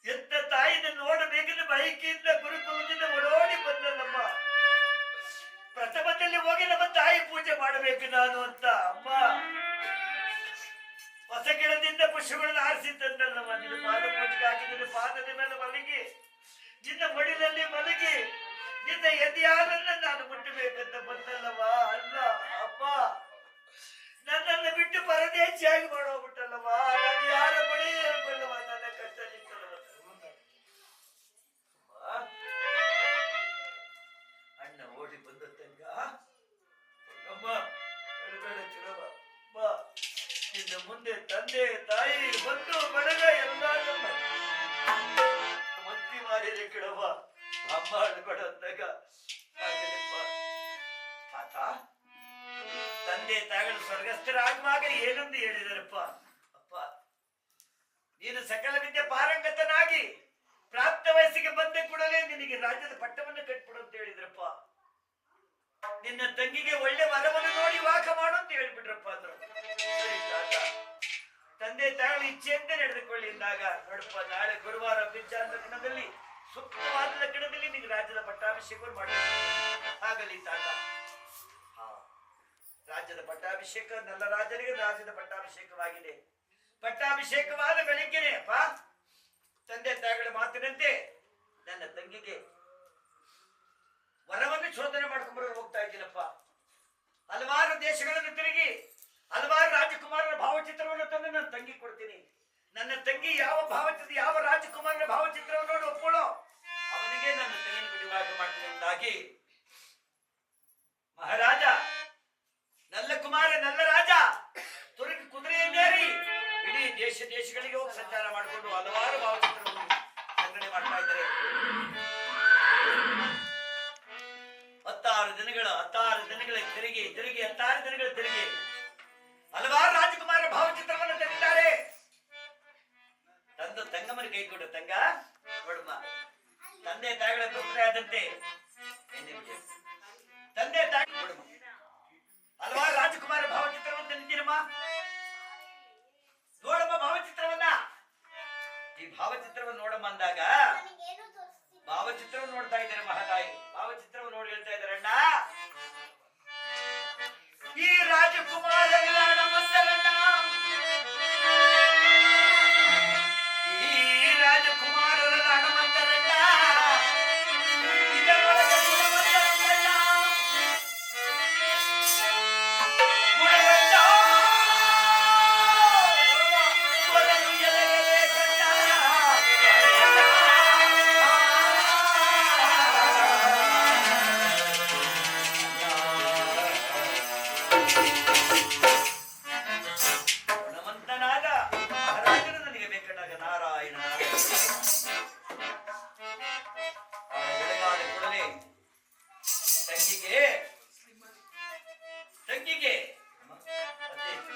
ಎಂತ ತಾಯಿನ ನೋಡಬೇಕೆಂದು ಬಯಕೆಯಿಂದ ಗುರುಕುಲದಿಂದ ಓಡೋಡಿ ಬಂದಲ್ಲಮ್ಮ. ಪ್ರಥಮದಲ್ಲಿ ಹೋಗಿ ನಮ್ಮ ತಾಯಿ ಪೂಜೆ ಮಾಡಬೇಕು ನಾನು ಅಂತ ಅಮ್ಮ ಹೊಸ ಗಿಡದಿಂದ ಪುಷ್ಪಗಳನ್ನು ಆರಿಸಿ ತಂದಲ್ಲಮ್ಮ. ನಿನ್ನ ಪಾದ ಪೂಜೆಗಾಗಿ ನಿನ್ನ ಪಾದದ ಮೇಲೆ ಮಲಗಿ ನಿನ್ನ ಮಡಿಲಲ್ಲಿ ಮಲಗಿ ನಿನ್ನ ಎದೆಯಾರನ್ನ ನಾನು ಮುಟ್ಟಬೇಕಂತ ಬಂದಲ್ಲವ. ಅಲ್ಲ ಅಮ್ಮ, ನನ್ನನ್ನು ಬಿಟ್ಟು ಪರದೇಶಿಯಾಗಿ ಮಾಡೋಗ್ಬಿಟ್ಟಲ್ಲವ. ನಾನು ಯಾರ ಬಳಿ ಹೇಳ್ಕೊಳ್ಳವ ನನ್ನ ಕಷ್ಟ ನಿಂತಲ್ಲವ. ಅಣ್ಣ ಓಡಿ ಬಂದ ತಂಗ ಅಮ್ಮ ಬೇಡ ಚಿರವ ಬಾ. ನಿನ್ನ ಮುಂದೆ ತಂದೆ ತಾಯಿ ಬಂಧು ಬಳಗ ಎಲ್ಲ ಮತ್ತಿ ಮಾರಿದೆ ಕಿಡವ. ಅಮ್ಮ ಅಳ್ಬೇಡ ಅಂದಾಗ ತಾತ ತಂದೆ ತಾಯಿಗಳು ಸ್ವರ್ಗಸ್ಥರಾಗುವಾಗ ಏನೊಂದು ಹೇಳಿದಾರಪ್ಪ. ಅಪ್ಪ, ನೀನು ಸಕಲ ವಿದ್ಯೆ ಪಾರಂಗತನಾಗಿ ಪ್ರಾಪ್ತ ವಯಸ್ಸಿಗೆ ಬಂದ ಕೂಡಲೇ ನಿನಗೆ ರಾಜ್ಯದ ಪಟ್ಟವನ್ನು ಕಟ್ಬಿಡು ಅಂತ ಹೇಳಿದ್ರಪ್ಪ. ನಿನ್ನ ತಂಗಿಗೆ ಒಳ್ಳೆ ವರವನ್ನು ನೋಡಿ ವಾಕ ಮಾಡು ಅಂತ ಹೇಳ್ಬಿಟ್ರಪ್ಪ ಅಂದ್ರು. ಸರಿ ತಾತ, ತಂದೆ ತಾಯಿಗಳು ಇಚ್ಛೆಯಂತೆ ನಡೆದುಕೊಳ್ಳಿ ಎಂದಾಗ ನೋಡಪ್ಪ, ನಾಳೆ ಗುರುವಾರ ಬಿಚ್ಚಾಂತ ದಿನದಲ್ಲಿ ಸೂಕ್ತವಾದ ಲಗ್ನದಲ್ಲಿ ನಿನಗೆ ರಾಜ್ಯದ ಪಟ್ಟಾಭಿಷೇಕವನ್ನು ಮಾಡಿ ಆಗಲಿ ತಾತ. ರಾಜ್ಯದ ಪಟ್ಟಾಭಿಷೇಕ ನಲ್ಲ ರಾಜರಿಗೆ ರಾಜ್ಯದ ಪಟ್ಟಾಭಿಷೇಕವಾಗಿದೆ. ಪಟ್ಟಾಭಿಷೇಕವಾದ ಬೆಳಿಗ್ಗೆನೆ ಅಪ್ಪ ತಂದೆ ತಾಯಿಗಳ ಮಾತಿನಂತೆ ನನ್ನ ತಂಗಿಗೆ ವರವನ್ನು ಶೋಧನೆ ಮಾಡ್ಕೊಂಡ್ಬರೋ ಹೋಗ್ತಾ ಇದ್ದೀನಪ್ಪ. ಹಲವಾರು ದೇಶಗಳನ್ನು ತಿರುಗಿ ಹಲವಾರು ರಾಜಕುಮಾರರ ಭಾವಚಿತ್ರವನ್ನು ತಂದು ನನ್ನ ತಂಗಿ ಕೊಡ್ತೀನಿ. ನನ್ನ ತಂಗಿ ಯಾವ ಭಾವಚಿತ್ರ ಯಾವ ರಾಜಕುಮಾರನ ಭಾವಚಿತ್ರವನ್ನು ನೋಡಿ ಒಪ್ಕೊಳ್ಳೋ ಅವನಿಗೆ ನನ್ನ ತಂಗಿನ ವಿವಾಹ ಮಾಡ್ತೀನಿ ಎಂದಾಗಿ ಮಹಾರಾಜ ನಲ್ಲ ಕುಮಾರ ನಲ್ಲ ರಾಜ ತುರುಗಿ ಕುದುರೆಯನ್ನೇರಿ ಇಡೀ ದೇಶಗಳಿಗೆ ಹೋಗಿ ಸಂಚಾರ ಮಾಡಿಕೊಂಡು ಹಲವಾರು ಭಾವಚಿತ್ರವನ್ನು ಸಂಗ್ರಹಣೆ ಮಾಡ್ತಾ ಇದ್ದಾರೆ. 16 ದಿನಗಳ ತಿರುಗಿ 16 ದಿನಗಳ ತಿರುಗಿ ಹಲವಾರು ರಾಜಕುಮಾರರ ಭಾವಚಿತ್ರವನ್ನು ತಂದಿದ್ದಾರೆ. ತಂದು ತಂಗಮ್ಮನ ಕೈ ಕೊಡು. ತಂಗ ನೋಡಮ್ಮ, ತಂದೆ ತಾಯಿಗಳ ತೊಂದರೆ ಆದಂತೆ ತಂದೆ ತಾಯಿ ನೋಡಮ್ಮ ಹಲವಾರು ರಾಜಕುಮಾರ ಭಾವಚಿತ್ರವನ್ನು ತಂದಿದ್ದೀರಮ್ಮ. ನೋಡಮ್ಮ ಭಾವಚಿತ್ರವನ್ನ. ಈ ಭಾವಚಿತ್ರವನ್ನು ನೋಡಮ್ಮ ಅಂದಾಗ ಭಾವಚಿತ್ರವನ್ನು ನೋಡ್ತಾ ಇದ್ದಾರೆ ಮಹಾತಾಯಿ. ಭಾವಚಿತ್ರವನ್ನು ನೋಡಿ ಹೇಳ್ತಾ ಇದ್ದಾರೆ, ಅಣ್ಣ ಈ ರಾಜಕುಮಾರನ ಮಂದರಣ್ಣ, ಈ ರಾಜಕುಮಾರರ ಹಣಮಂತರಣ್ಣ, ಇದರೊಳಗೆ ಗುಣವಂತರಣ್ಣ, ಗುಣವಂತ ಕೊರಲು ಎಲೆಯಬೇಕಣ್ಣ. ಗುಣವಂತನಾದ ಮಹಾರಾಜನು ನನಗೆ ಬೇಕಾದಾಗ ನಾರಾಯಣ ಬೆಳಗಾದ ಕೂಡಲೇ ತಂಗಿಗೆ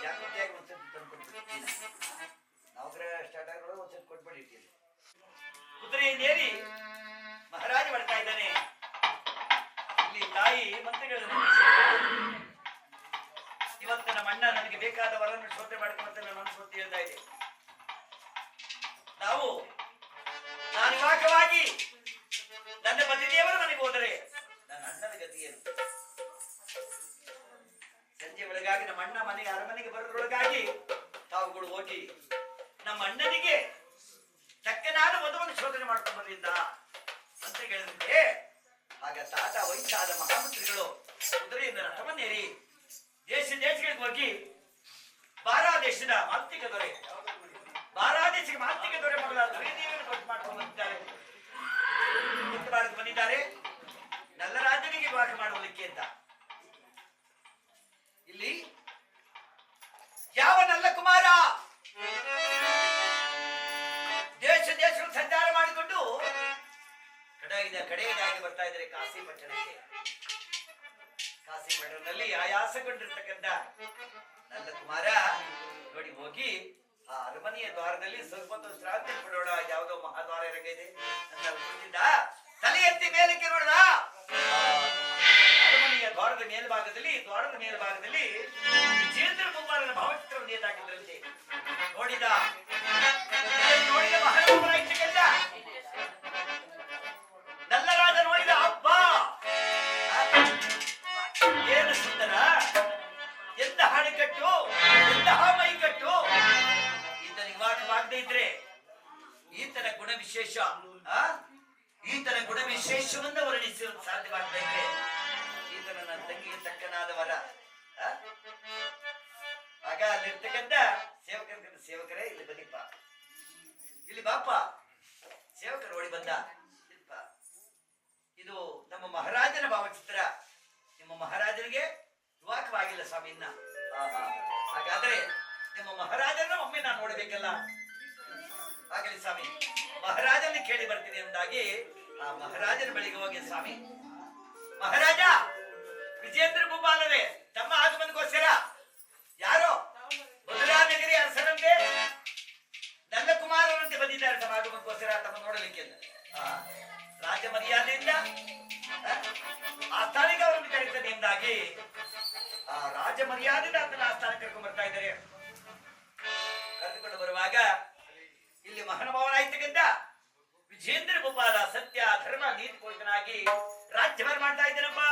ಜಾಗೃತಿಯಾಗಿ ಒಂದ್ಸತಿ ತಂದ್ಕೊಟ್ಬಿಡ್ತೀನಿ. ನೌಕರ ಸ್ಟಾರ್ಟ್ ಆಗೋದು ಒಂದ್ಸತಿ ಕೊಟ್ಬಿಟ್ಟಿರ್ತೀನಿ. ಕುದುರೆಯನ್ನೇರಿ ಮಹಾರಾಜ ಬರ್ತಾ ಇದ್ದಾನೆ. ಇಲ್ಲಿ ತಾಯಿ ಮಂತ್ರಿಗಳನ್ನು ಇವತ್ತು ನಮ್ಮ ಅಣ್ಣ ನನಗೆ ಬೇಕಾದ ವರನ್ನು ಶೋಧನೆ ಮಾಡ್ಕೊಂತ ನನ್ನ ಮನಸ್ಸು ಹೇಳ್ತಾ ಇದೆ. ನಾನು ವಿವಾಹವಾಗಿ ನನ್ನ ಪತಿದೇವರ ಮನೆಗೆ ಹೋದರೆ ನನ್ನ ಅಣ್ಣನ ಗತಿ ಏನು? ಸಂಜೆ ಒಳಗಾಗಿ ನಮ್ಮ ಅಣ್ಣ ಮನೆಗೆ ಅರಮನೆಗೆ ಬರೋದ್ರೊಳಗಾಗಿ ತಾವುಗಳು ಹೋಗಿ ನಮ್ಮ ಅಣ್ಣನಿಗೆ ತಕ್ಕನಾದ ವಧುವನ್ನು ಶೋಧನೆ ಮಾಡ್ಕೊಂಡು ಬಂದಿದ್ದ ಅಂತ ಹೇಳಿದ್ರೆ, ಆಗ ತಾತ ವಯಸ್ಸಾದ ಮಹಾಮಂತ್ರಿಗಳು ಕುದುರೆಯಿಂದ ರಥವನ್ನೇರಿ ದೇಶಗಳಿಗೆ ಹೋಗಿ ಬಾರಾದೇಶದ ಮಾಂತ್ರಿಕ ದೊರೆ ಮಗಳಾದ ದುರ್ಯೋಧನನ ಭೇಟಿ ಮಾಡ್ಕೊಂಡು ಬಂದಿದ್ದಾರೆ. ಬಂದಿದ್ದಾರೆ ನಲ್ಲ ರಾಜನಿಗೆ ವಿವಾಹ ಮಾಡುವುದಕ್ಕೆ ಅಂತ. ಇಲ್ಲಿ ಯಾವ ನಲ್ಲ ಕುಮಾರ ದೇಶಗಳು ಸಂಚಾರ ಮಾಡಿಕೊಂಡು ಕಡೆಯದಾಗಿ ಬರ್ತಾ ಇದ್ದಾರೆ ಕಾಶಿ ಪಟ್ಟಣಕ್ಕೆ. ಕಾಶಿ ಪಟ್ಟಣದಲ್ಲಿ ಆಯಾಸಗೊಂಡಿರ್ತಕ್ಕಂಥ ನನ್ನ ಕುಮಾರ ನೋಡಿ ಹೋಗಿ ಆ ಅರಮನೆಯ ದ್ವಾರದಲ್ಲಿ ಸ್ವಲ್ಪ ಶ್ರಾಂತಿ ಪಡೋಣ, ಯಾವುದೋ ಮಹಾದ್ವಾರ ರಂಗ ಇದೆ ಅಂತ ಕುಳಿತಿದ್ದ. ತಲೆ ಎತ್ತಿ ಮೇಲಕ್ಕೆ ನೋಡಿದ. ಅರಮನೆಯ ದ್ವಾರದ ಮೇಲ್ಭಾಗದಲ್ಲಿ ವಿಜೇಂದ್ರ ಕುಮಾರನ ಭಾವಚಿತ್ರವನ್ನು ನೇತಾಕಿದ್ರಂತೆ. ನೋಡಿದ ನೋಡಿದ ಮಹಾರಾಜ ನಲ್ಲರಾಜ ನೋಡಿದ ಹಬ್ಬ ಏನು ಸುಂದರ, ಎಂತಹ ಹಣೆಕಟ್ಟು, ಎಂತಹ ಮೈಕಟ್ಟು. ಈತನ ವಿವಾಹವಾಗದೇ ಇದ್ರೆ ಈತನ ಗುಣ ವಿಶೇಷ, ಈತನ ಗುಣ ವಿಶೇಷವನ್ನ ವರ್ಣಿಸಲು ಸಾಧ್ಯವಾಗದೇ ಇದ್ರೆ ಈತನ ನನ್ನ ತಂಗಿಗೆ ತಕ್ಕನಾದವರ. ಆಗ ಅಲ್ಲಿರ್ತಕ್ಕಂಥ ಸೇವಕರೇ ಇಲ್ಲಿ ಬನ್ನಿಪ್ಪ, ಇಲ್ಲಿ ಬಾಪ. ಸೇವಕರು ಓಡಿ ಬಂದ. ಇದು ನಮ್ಮ ಮಹಾರಾಜನ ಭಾವಚಿತ್ರ. ನಿಮ್ಮ ಮಹಾರಾಜನಿಗೆ ವಿವಾಹವಾಗಿಲ್ಲ ಸ್ವಾಮಿ ಇನ್ನ. ಹಾಗಾದ್ರೆ ನಿಮ್ಮ ಮಹಾರಾಜನ ಒಮ್ಮೆ ನಾನು ನೋಡಬೇಕಲ್ಲ. ಆಗಲಿ ಸ್ವಾಮಿ, ಮಹಾರಾಜನ ಕೇಳಿ ಬರ್ತೀನಿ ಎಂದಾಗಿ ಆ ಮಹಾರಾಜನ ಬಳಿಗೆ ಹೋಗಿ, ಸ್ವಾಮಿ ಮಹಾರಾಜ ವಿಜೇಂದ್ರ ಭೂಪಾಲವೇ ತಮ್ಮ ಆಗಮನಕ್ಕೋಸ್ಕರ ಯಾರೋ ಮಧುರಾನಗರಿ ಅರಸರಂತೆ ನಲ್ಲಕುಮಾರರಂತೆ ಬಂದಿದ್ದಾರೆ ತಮ್ಮ ಆಗಮನಕ್ಕೋಸ್ಕರ ತಮ್ಮ ನೋಡಲಿಕ್ಕೆ. ರಾಜ ಮರ್ಯಾದೆಯಿಂದ ಆಸ್ಥಾನಿಕ ಅವರನ್ನು ಕರೀತದೆ ಎಂದಾಗಿ ಆ ರಾಜ ಮರ್ಯಾದೆಯಿಂದ ಅದನ್ನ ಆಸ್ಥಾನಕ್ಕೆ ಕರ್ಕೊಂಡು ಬರ್ತಾ ಇದ್ದಾರೆ. ಕರೆದುಕೊಂಡು ಬರುವಾಗ ಇಲ್ಲಿ ಮಹಾನುಭಾವನಾಯ್ತಕ್ಕಂಥ ವಿಜೇಂದ್ರ ಭೂಪಾಲ ಸತ್ಯ ಧರ್ಮ ನೀತಿ ಪೂರಿತನಾಗಿ ರಾಜ್ಯಭಾರ ಮಾಡ್ತಾ ಇದ್ದೇನಪ್ಪ.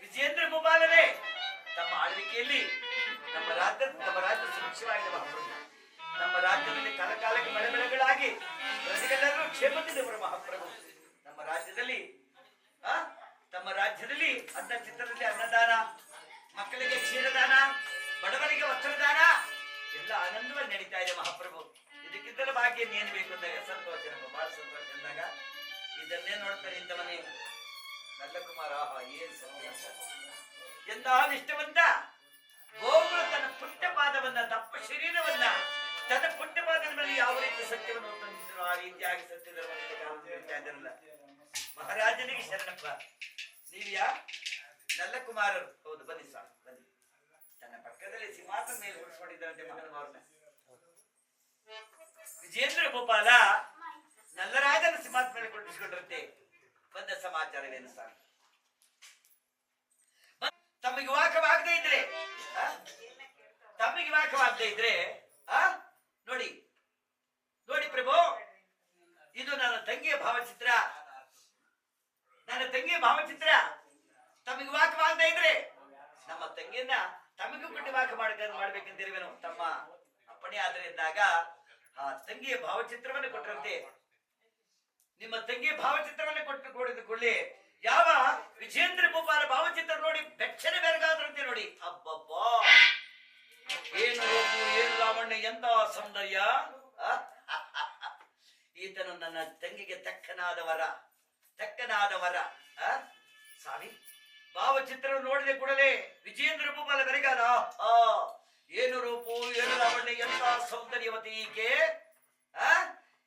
ವಿಜೇಂದ್ರ ಭೂಪಾಲರೇ ತಮ್ಮ ಆಳ್ವಿಕೆಯಲ್ಲಿ ನಮ್ಮ ರಾಜ್ಯ ಸುಭಿಕ್ಷವಾಗಿದೆ. ನಮ್ಮ ರಾಜ್ಯದಲ್ಲಿ ಕಾಲಕಾಲಕ್ಕೆ ಮಳೆ ಬೆಳೆಗಳಾಗಿ ಪ್ರಜೆಗಳೆಲ್ಲರೂ ಕ್ಷೇಮದಿಂದವರು ಮಹಾಪ್ರಭು. ನಮ್ಮ ರಾಜ್ಯದಲ್ಲಿ ತಮ್ಮ ರಾಜ್ಯದಲ್ಲಿ ಅನ್ನ ಚಿತ್ರದಲ್ಲಿ ಅನ್ನದಾನ, ಮಕ್ಕಳಿಗೆ ಕ್ಷೀರದಾನ, ಬಡವರಿಗೆ ವಸ್ತ್ರದಾನ ಎಲ್ಲ ಆನಂದವಾಗಿ ನಡೀತಾ ಇದೆ ಮಹಾಪ್ರಭು. ಇದಕ್ಕಿಂತಲೂ ಭಾಗ್ಯ ಏನ್ ಬೇಕು ಅಂದಾಗ ಸಂತೋಷ, ಬಹಳ ಸಂತೋಷ ಅಂದಾಗ ಇದನ್ನೇ ನೋಡ್ತಾರೆ ಇಂಥ ಮನೆ ನಲ್ಲಕುಮಾರ. ಏನ್ ಸಂತೋಷ, ಎಂತ ನಿಷ್ಠವಂತ ಗೋಗುಳು ತನ್ನ ಪುಟ್ಟ ಪಾದವನ್ನ, ದಪ್ಪ ಶರೀರವನ್ನ ತನ್ನ ಪುಟ್ಟ ಪಾದದ ಮೇಲೆ ಯಾವ ರೀತಿ ಸತ್ಯವನ್ನು ತಂದಿದ್ರು ಆ ರೀತಿಯಾಗಿ ಸತ್ಯದ ಹೇಳ್ತಾ ಇದ್ದಾರಲ್ಲ. ಮಹಾರಾಜನಿಗೆ ಶರಣಪ್ಪ. ನೀವ್ಯಾ ನಲ್ಲಕುಮಾರರು? ಹೌದು, ಬನ್ನಿ ಸ್ವಾಮಿ ಬನ್ನಿ. ತನ್ನ ಪಕ್ಕದಲ್ಲಿ ಸಿಂಹಾಸನ ಮೇಲೆ ಕೂರಿಸ್ಕೊಂಡಿದ್ದಾರಂತೆ ಮಹಾನುಭಾವರನ್ನ. ವಿಜೇಂದ್ರ ಭೂಪಾಲ ನಲ್ಲರಾಜನ ಸಿಂಹಾಸನ ಮೇಲೆ ಕೂರಿಸಿಕೊಂಡಿರುತ್ತೆ. ಬಂದ ಸಮಾಚಾರವೇನು ಸ್ವಾಮಿ? ತಮಗೆ ವಿವಾಹವಾಗದೇ ಇದ್ರೆ ನೋಡಿ ನೋಡಿ ಪ್ರಭು, ಇದು ನನ್ನ ತಂಗಿಯ ಭಾವಚಿತ್ರ. ನನ್ನ ತಂಗಿಯ ಭಾವಚಿತ್ರ ತಮಗೆ ವಿವಾಹವಾಗದೇ ಇದ್ರೆ ನಮ್ಮ ತಂಗಿಯನ್ನ ತಮಗೂ ಕೊಟ್ಟು ವಿವಾಹ ಮಾಡ್ಬೇಕಂತಿರುವೆನು. ತಮ್ಮ ಅಪ್ಪಣೆ ಆದರೆ ಇದ್ದಾಗ ಆ ತಂಗಿಯ ಭಾವಚಿತ್ರವನ್ನು ಕೊಟ್ಟರಂತೆ. ನಿಮ್ಮ ತಂಗಿಯ ಭಾವಚಿತ್ರವನ್ನು ಕೊಡಿದುಕೊಳ್ಳಿ. ಯಾವ ವಿಜೇಂದ್ರ ಭೂಪಾಲ ಭಾವಚಿತ್ರ ನೋಡಿ ಬೆಚ್ಚನೆ ಬೆರಗಾದ್ರಂತೆ ನೋಡಿ. ಅಬ್ಬಬ್ಬಾ, ಏನು ರೂಪು, ಏನು ಲಾವಣ್ಯ, ಎಂತ ಸೌಂದರ್ಯ! ಈತನು ನನ್ನ ತಂಗಿಗೆ ತಕ್ಕನಾದವರ. ಸ್ವಾಮಿ ಭಾವಚಿತ್ರವನ್ನು ನೋಡಿದ ಕೂಡಲೇ ವಿಜೇಂದ್ರ ಭೂಪಾಲ ಬೆರಗಾದ. ಆ ಏನು ರೂಪು, ಏನು ಲಾವಣ್ಯ, ಎಂತ ಸೌಂದರ್ಯವತಿ ಈಕೆ. ಆ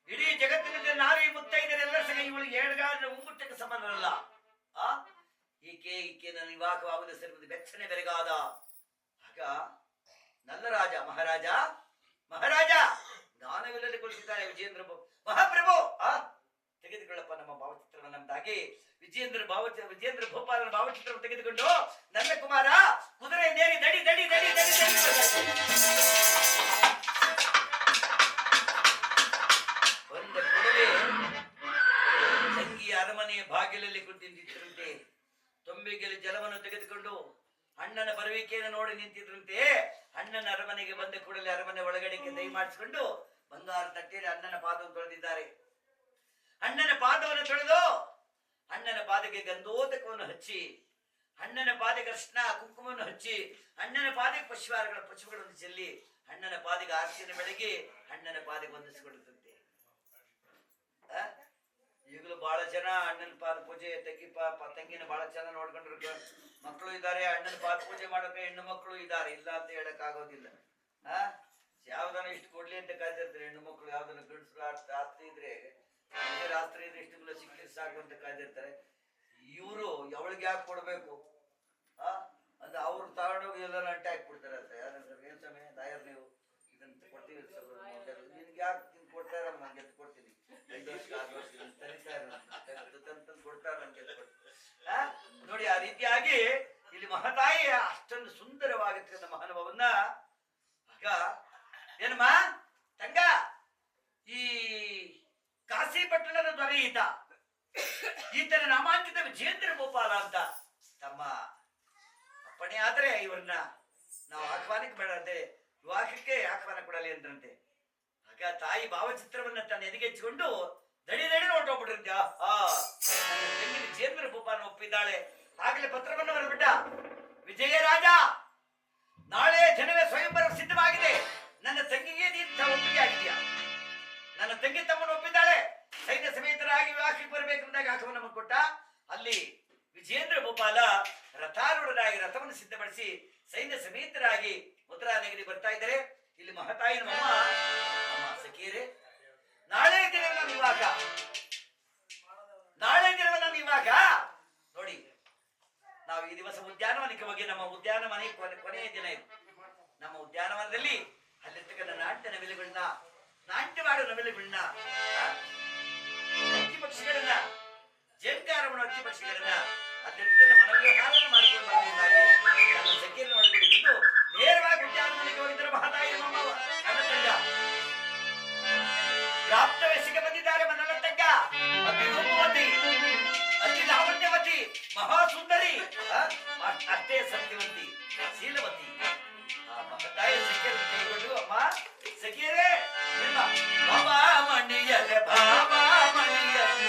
ಇಡೀ ಜಗತ್ತಿನ ನಾರಿ ಮುತ್ತೈದರೆಲ್ಲರ ಸಹ ಇವಳು ಏಳುಗಾಲಿನ ಉಂಗುಟ್ಟಕ್ಕೆ ಸಮಾನರಲ್ಲ. ಆ ಈಕೆ ನನ್ನ ವಿವಾಹವಾಗಲು ಸೇರುವುದು ಬೆಚ್ಚನೆ ಬೆರಗಾದ. ಆಗ ನಲ್ಲರಾಜ ಮಹಾರಾಜ ಜ್ಞಾನವಿಲ್ಲದೆ ಕುಳಿತಿದ್ದಾನೆ ವಿಜೇಂದ್ರ ಮಹಾಪ್ರಭು. ತೆಗೆದುಕೊಳ್ಳಪ್ಪ ನಮ್ಮ ಭಾವಚಿತ್ರವನ್ನು ನಮ್ದಾಗಿ. ವಿಜೇಂದ್ರ ಭೂಪಾಲನ ಭಾವಚಿತ್ರವನ್ನು ತೆಗೆದುಕೊಂಡು ನನ್ನ ಕುಮಾರ ಕುದುರೆ ನೇರಿ ದಡಿ ದಡಿ ದಡಿ ದಡಿ ದಡಿ ಬಂದ ಕೂಡಲೇ ತಂಗಿಯ ಅರಮನೆಯ ಬಾಗಿಲಲ್ಲಿ ಕುಳಿತಿದ್ದಂತೆ ತೊಂಬಿಗೆಲಿ ಜಲವನ್ನು ತೆಗೆದುಕೊಂಡು ಅಣ್ಣನ ಬರುವಿಕೆಯನ್ನು ನೋಡಿ ನಿಂತಿದ್ರಂತೆ. ಅಣ್ಣನ ಅರಮನೆಗೆ ಬಂದ ಕೂಡಲೇ ಅರಮನೆ ಒಳಗಡೆಗೆ ದಯಮಾಡಿಸಿಕೊಂಡು ಬಂಗಾರ ತಟ್ಟೆಯಲ್ಲಿ ಅಣ್ಣನ ಪಾದವನ್ನು ತೊಳೆದಿದ್ದಾರೆ. ಅಣ್ಣನ ಪಾದವನ್ನು ತೊಳೆದು ಅಣ್ಣನ ಪಾದಕ್ಕೆ ಗಂಧೋದಕವನ್ನು ಹಚ್ಚಿ, ಅಣ್ಣನ ಪಾದಕ್ಕೆ ಅರ್ಶನ ಕುಂಕುಮವನ್ನು ಹಚ್ಚಿ, ಅಣ್ಣನ ಪಾದಕ್ಕೆ ಪುಷ್ಪಗಳನ್ನು ಚೆಲ್ಲಿ, ಅಣ್ಣನ ಪಾದಕ್ಕೆ ಆರತಿಯನ್ನು ಬೆಳಗಿ ಅಣ್ಣನ ಪಾದಕ್ಕೆ ವಂದಿಸಿಕೊಳ್ಳುತ್ತಂತೆ. ಈಗಲೂ ಬಹಳ ಜನ ಅಣ್ಣನ ಪಾದ ಪೂಜೆ ತಂಗಿನ ಬಹಳ ಚೆನ್ನಾಗಿ ನೋಡ್ಕೊಂಡಿರ್ಬೇಕು. ಮಕ್ಕಳು ಇದ್ದಾರೆ, ಅಣ್ಣನ ಪಾದ ಪೂಜೆ ಮಾಡೋಕೆ ಹೆಣ್ಣು ಮಕ್ಕಳು ಇದ್ದಾರೆ, ಇಲ್ಲ ಅಂತ ಹೇಳಕ್ ಆಗೋದಿಲ್ಲ. ಯಾವ್ದನ್ನ ಇಷ್ಟು ಕೊಡ್ಲಿ ಅಂತ ಕಾಯ್ದಿರ್ತಾರೆ ಹೆಣ್ಣು ಮಕ್ಕಳು. ಯಾವ್ದನ್ನ ಗಂಡಸರು ಆಸ್ತಿ ಇದ್ರೆ ಇಷ್ಟುಗಳ ಸಿಕ್ಕಿ ಸಾಕು ಅಂತ ಕಾಯ್ದಿರ್ತಾರೆ. ಇವರು ಅವಳಿಗೆ ಯಾಕೆ ಕೊಡ್ಬೇಕು ಅಂದ್ರೆ ಅವ್ರು ತಗೊಂಡೋಗಿ ಎಲ್ಲರೂ ಅಂಟೆ ಹಾಕ್ಬಿಡ್ತಾರೆ ಅಂತ. ಏನ್ ಸಮಯ ದಾಯರ್ ನೀವು ಇದನ್ನ ಕೊಡ್ತೀವಿ, ನಿನ್ಗೆ ಯಾಕೆ ಕೊಡ್ತಾರ, ನಂಗೆ ಎತ್ತು ಕೊಡ್ತೀನಿ, 5 ವರ್ಷ 6 ವರ್ಷ ಕೊಡ್ತಾರ ನನ್ಗೆ ನೋಡಿ. ಆ ರೀತಿಯಾಗಿ ಇಲ್ಲಿ ಮಹತಾಯಿ ಅಷ್ಟೊಂದು ಸುಂದರವಾಗಿರ್ತಕ್ಕಂಥ ಮಹಾನುಭವನ್ನ ಆಗ ಏನಮ್ಮ ತಂಗ ಈ ಕಾಶಿ ಪಟ್ಟಣದ ದೊರೆ ಈತನ ನಾಮಾಂಕಿತ ವಿಜೇಂದ್ರ ಭೂಪಾಲ ಅಂತ ತಮ್ಮ ಅಪ್ಪಣೆ ಆದ್ರೆ ಇವ್ರನ್ನ ನಾವು ಆಹ್ವಾನಕ್ಕೆ ಬೇಡಂತೆ, ವಿವಾಹಕ್ಕೆ ಆಹ್ವಾನ ಕೊಡಲಿ ಅಂತಂತೆ. ಆಗ ತಾಯಿ ಭಾವಚಿತ್ರವನ್ನ ತನ್ನ ಎದೆಗೆಚ್ಚಿಕೊಂಡು ದಡಿ ದಡಿ ಹೊರಟೋಗ್ಬಿಟ್ಟಿರ್ತೀಯ. ನನ್ನ ತಂಗಿ ವಿಜೇಂದ್ರ ಭೂಪಾಲ ಒಪ್ಪಿದ್ದಾಳೆ. ಆಗಲೇ ಪತ್ರವನ್ನು ಬರೆದ್ಬಿಟ್ಟ. ವಿಜಯರಾಜ, ನಾಳೆ ಜನವೇ ಸ್ವಯಂವರ ಸಿದ್ಧವಾಗಿದೆ. ನನ್ನ ತಂಗಿಗೆ ನೀನು ಒಪ್ಪಿಗೆ ಆಗಿದೆಯಾ? ನನ್ನ ತಂಗಿ ತಮ್ಮನ್ನು ಒಪ್ಪಿದ್ದಾಳೆ. ಸೈನ್ಯ ಸಮೇತರಾಗಿ ವಿವಾಹಕ್ಕೆ ಬರಬೇಕೆಂದಾಗ ಆಹ್ವಾನ ಕೊಟ್ಟ. ಅಲ್ಲಿ ವಿಜೇಂದ್ರ ಭೂಪಾಲ ರಥಾರೂಢರಾಗಿ ರಥವನ್ನು ಸಿದ್ಧಪಡಿಸಿ ಸೈನ್ಯ ಸಮೇತರಾಗಿ ಮಥುರಾನಗರಿ ಬರ್ತಾ ಇದ್ದಾರೆ. ಇಲ್ಲಿ ಮಹತಾಯಿನ ಅಮ್ಮ ಸಖಿಯರೇ, ನಾಳೆ ದಿನವೇ ನನ್ನ ವಿವಾಹ ನೋಡಿ. ನಾವು ಈ ದಿವಸ ಉದ್ಯಾನವನಕ್ಕೆ ಹೋಗಿ, ನಮ್ಮ ಉದ್ಯಾನವನ ಕೊನೆಯ ದಿನ ಇದು. ನಮ್ಮ ಉದ್ಯಾನವನದಲ್ಲಿ ಅಲ್ಲಿರ್ತಕ್ಕಂಥ ನಾಟ್ಯ ನವಿಲುಗಳನ್ನ, ನಾಟ್ಯವಾಡುವ ನವಿಲುಗಳನ್ನ, ಹಕ್ಕಿ ಪಕ್ಷಿಗಳನ್ನ, ಜೇಂಕಾರವನ್ನು ಹಕ್ಕಿ ಪಕ್ಷಿಗಳನ್ನ ಅಲ್ಲಿರ್ತಕ್ಕಂಥ ಮನೋವ್ಯವಹಾರವನ್ನು ಮಾಡಿಕೊಂಡು ಬರಬೇಕಾಗಿ ನನ್ನ ಸಖಿಯನ್ನು ನೋಡಿಕೊಂಡು ನೇರವಾಗಿ ಉದ್ಯಾನವನಕ್ಕೆ ಹೋಗಿದ್ದರು ಮಹತಾಯಿ ನನ್ನ ತಂಗ. ಪ್ರಾಪ್ತ ವಯಸ್ಸಿಗೆ ಬಂದಿದ್ದಾರೆ ನನ್ನ ತಂಗ. ಅತಿ ರೂಪವತಿ, ಅತಿ ಲಾವಣ್ಯವತಿ, ಮಹಾಸುಂದರಿ, ಅಷ್ಟೇ ಸತ್ಯವಂತಿ, ಶೀಲವತಿ. ಆ ಮಹತಾಯಿ ಸಖಿಯನ್ನು ಕೈಗೊಂಡು, ಅಮ್ಮ ಸಖಿಯರೇ, ನಿಮ್ಮ ಬಾಬಾ ಮಣಿಯಲೆ ಬಾಬಾ ಮಣಿಯಲೆ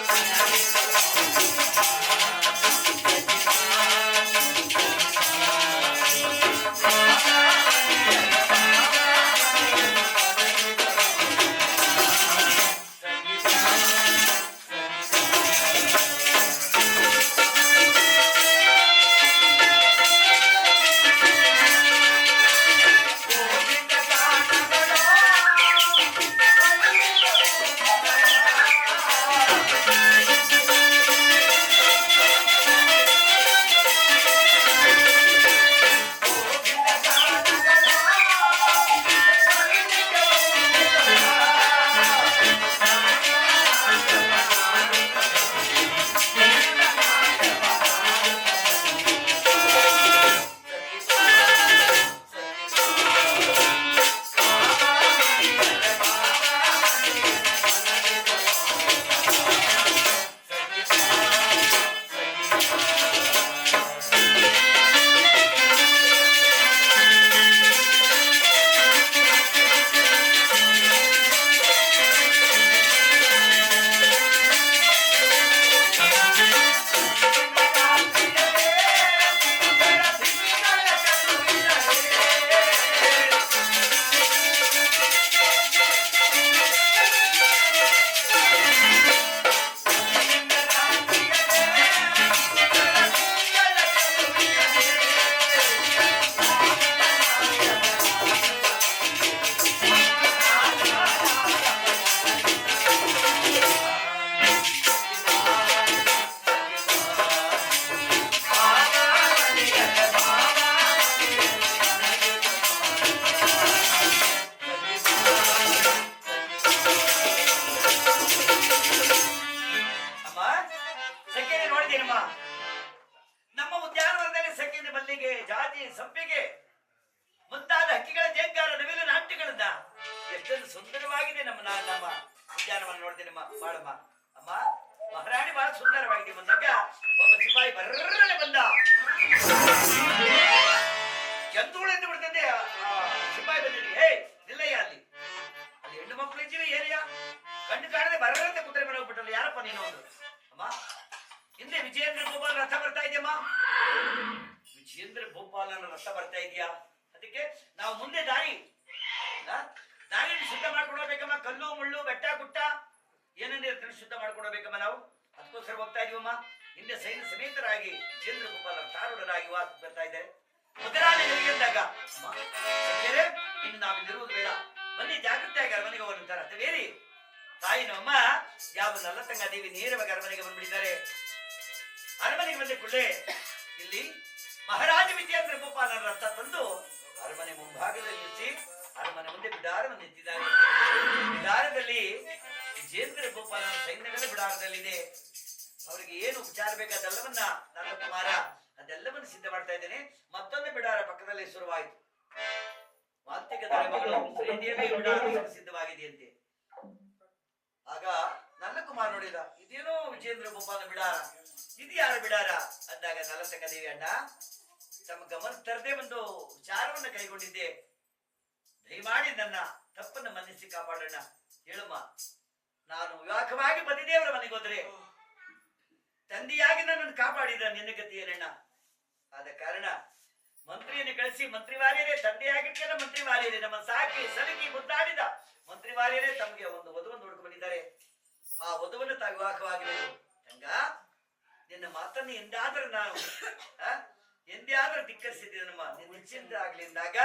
ಸಂಪಿಗೆ ಮುಂತಾದ ಹಕ್ಕಿಗಳ ಜೇಂಕಾರ ನವಿಲು ನಾಟ್ಯಗಳನ್ನ ಎಷ್ಟೊಂದು ಸುಂದರವಾಗಿದೆ ನಮ್ಮ ಉದ್ಯಾನವನ ನೋಡ್ತೀನಿ ಬಾಳಮ್ಮ. ಅಮ್ಮ ಮಹಾರಾಣಿ ಬಹಳ ಸುಂದರವಾಗಿದೆ. ಬಂದಾಗ ಒಬ್ಬ ಸಿಪಾಯಿ ಬರ್ರನೆ ಬಂದ. ಜಂತುಗಳು ಎಂದು ಬಿಡ್ತಂದೆ ಸಿಪಾಯಿ ಬಂದಿದೆ. ಹೇ ನಿಲ್ಲಯ್ಯ, ಅಲ್ಲಿ ಹೆಣ್ಣು ಮಕ್ಕಳು ಇದ್ದೀವಿ ಏರಿಯಾ ಕಣ್ಣು ಕಾಣದೆ ಬರ್ರಂತೆ ಕುದುರೆ ಮೇಲೆ ಹೋಗ್ಬಿಟ್ಟಲ್ಲ. ಯಾರಪ್ಪ ನೀನು? ಒಂದು ಅಮ್ಮ ಹಿಂದೆ ವಿಜಯೇಂದ್ರ ಗೋಪಾಲ್ ರಥ ಬರ್ತಾ ಇದೆಯಮ್ಮ. ವಿಜಯೇಂದ್ರ ಗೋಪಾಲನ ರಥ ಬರ್ತಾ ಇದೆಯಾ? ಅದಕ್ಕೆ ನಾವು ಮುಂದೆ ದಾರಿಯನ್ನು ಶುದ್ಧ ಮಾಡ್ಕೊಂಡು ಹೋಗ್ಬೇಕಮ್ಮ. ಕಲ್ಲು ಮುಳ್ಳು ಬೆಟ್ಟ ಗುಟ್ಟ ಏನಂದ್ರೆ ಶುದ್ಧ ಮಾಡ್ಕೊಂಡು ಹೋಗ್ಬೇಕಮ್ಮ. ನಾವು ಅದಕ್ಕೋಸ್ಕರ ಹೋಗ್ತಾ ಇದೀವಮ್ಮ. ಹಿಂದೆ ಸೈನ್ಯ ಸಮೇತರಾಗಿ ವಿಜೇಂದ್ರ ಗೋಪಾಲ ತಾರೂಢರಾಗಿ ವಾಸ ಬರ್ತಾ ಇದ್ದಾರೆ. ಮೊದಲಾಗಿ ಅಂದಾಗ ಇನ್ನು ನಾವಿಲ್ಲಿರುವುದು ಬೇಡ, ಬನ್ನಿ ಜಾಗೃತಿಯಾಗಿ ಅರಮನೆಗೆ ಹೋಗುವಂತಾರೆ. ಅರ್ಥವೇರಿ ತಾಯಿನಮ್ಮ ಯಾವ ನಲ್ಲತಂಗ ದೇವಿ ನೇರವಾಗಿ ಅರಮನೆಗೆ ಬಂದ್ಬಿಟ್ಟಿದ್ದಾರೆ. ಅರಮನೆಗೆ ಬಂದ ಕೂಡಲೇ ಇಲ್ಲಿ ಮಹಾರಾಜ ವಿಜೇಂದ್ರ ಗೋಪಾಲನ ರಥ ತಂದು ಅರಮನೆ ಮುಂಭಾಗದಲ್ಲಿ ನಿಲ್ಲಿಸಿ ಅರಮನೆ ಮುಂದೆ ಬಿಡಾರವನ್ನು ನಿಂತಿದ್ದಾರೆ. ಬಿಡಾರದಲ್ಲಿ ವಿಜೇಂದ್ರ ಗೋಪಾಲನ ಸೈನ್ಯಗಳ ಬಿಡಾರದಲ್ಲಿದೆ. ಅವರಿಗೆ ಏನು ಉಪಚಾರ ಬೇಕಾದೆಲ್ಲವನ್ನ ನನ್ನ ಕುಮಾರ ಅದೆಲ್ಲವನ್ನು ಸಿದ್ಧ ಮಾಡ್ತಾ ಇದ್ದೇನೆ. ಮತ್ತೊಂದು ಬಿಡಾರ ಪಕ್ಕದಲ್ಲಿ ಶುರುವಾಯಿತು. ವಾಲ್ತಿಕ ಮಗಳು ಶ್ರೀದೇವಿ ಬಿಡಾರ ಸಿದ್ಧವಾಗಿದೆಯಂತೆ. ಆಗ ನನ್ನ ಕುಮಾರ ನೋಡಿದ, ಇದೇನೋ ವಿಜೇಂದ್ರ ಗೋಪಾಲ ಬಿಡಾರ, ಇದು ಯಾರ ಬಿಡಾರ ಅಂದಾಗ ನಲತಂಗ ದೇವಿ ಅಣ್ಣ ತಮ್ಮ ಗಮನ ತರದೆ ಒಂದು ವಿಚಾರವನ್ನು ಕೈಗೊಂಡಿದ್ದೆ. ದಯಮಾಡಿ ನನ್ನ ತಪ್ಪನ್ನು ಮನ್ನಿಸಿ ಕಾಪಾಡೋಣ. ಹೇಳಮ್ಮ, ನಾನು ವಿವಾಹವಾಗಿ ಬಂದಿದ್ದೇವರ ಮನೆಗೆ ಹೋದ್ರೆ ತಂದೆಯಾಗಿ ನನ್ನನ್ನು ಕಾಪಾಡಿದ ನಿನ್ನ ಗತಿ ಏನಣ್ಣ? ಆದ ಕಾರಣ ಮಂತ್ರಿಯನ್ನು ಕಳಿಸಿ ಮಂತ್ರಿವಾರ್ಯರೇ ತಂದೆಯಾಗಿರ್ಕೆಲ್ಲ ಮಂತ್ರಿವಾರ್ಯರೇ ನಮ್ಮ ಸಾಕಿ ಸಲಗಿ ಮುದ್ದಾಡಿದ ಮಂತ್ರಿವಾರ್ಯರೇ ತಮಗೆ ಒಂದು ವಧುವನ್ನು ಹುಡುಕು ಬಂದಿದ್ದಾರೆ. ಆ ವಧುವನ್ನು ತಾ ವಿವಾಹವಾಗಿರಬೇಕು. ಹಂಗ ನಿನ್ನ ಮಾತನ್ನು ಎಂದಾದ್ರೂ ನಾನು ಧಿಕ್ಕರಿಸಿದ್ದೇನಮ್ಮ. ನಿನ್ನ ನಿಶ್ಚಿಂತ ಆಗ್ಲಿ ಎಂದಾಗ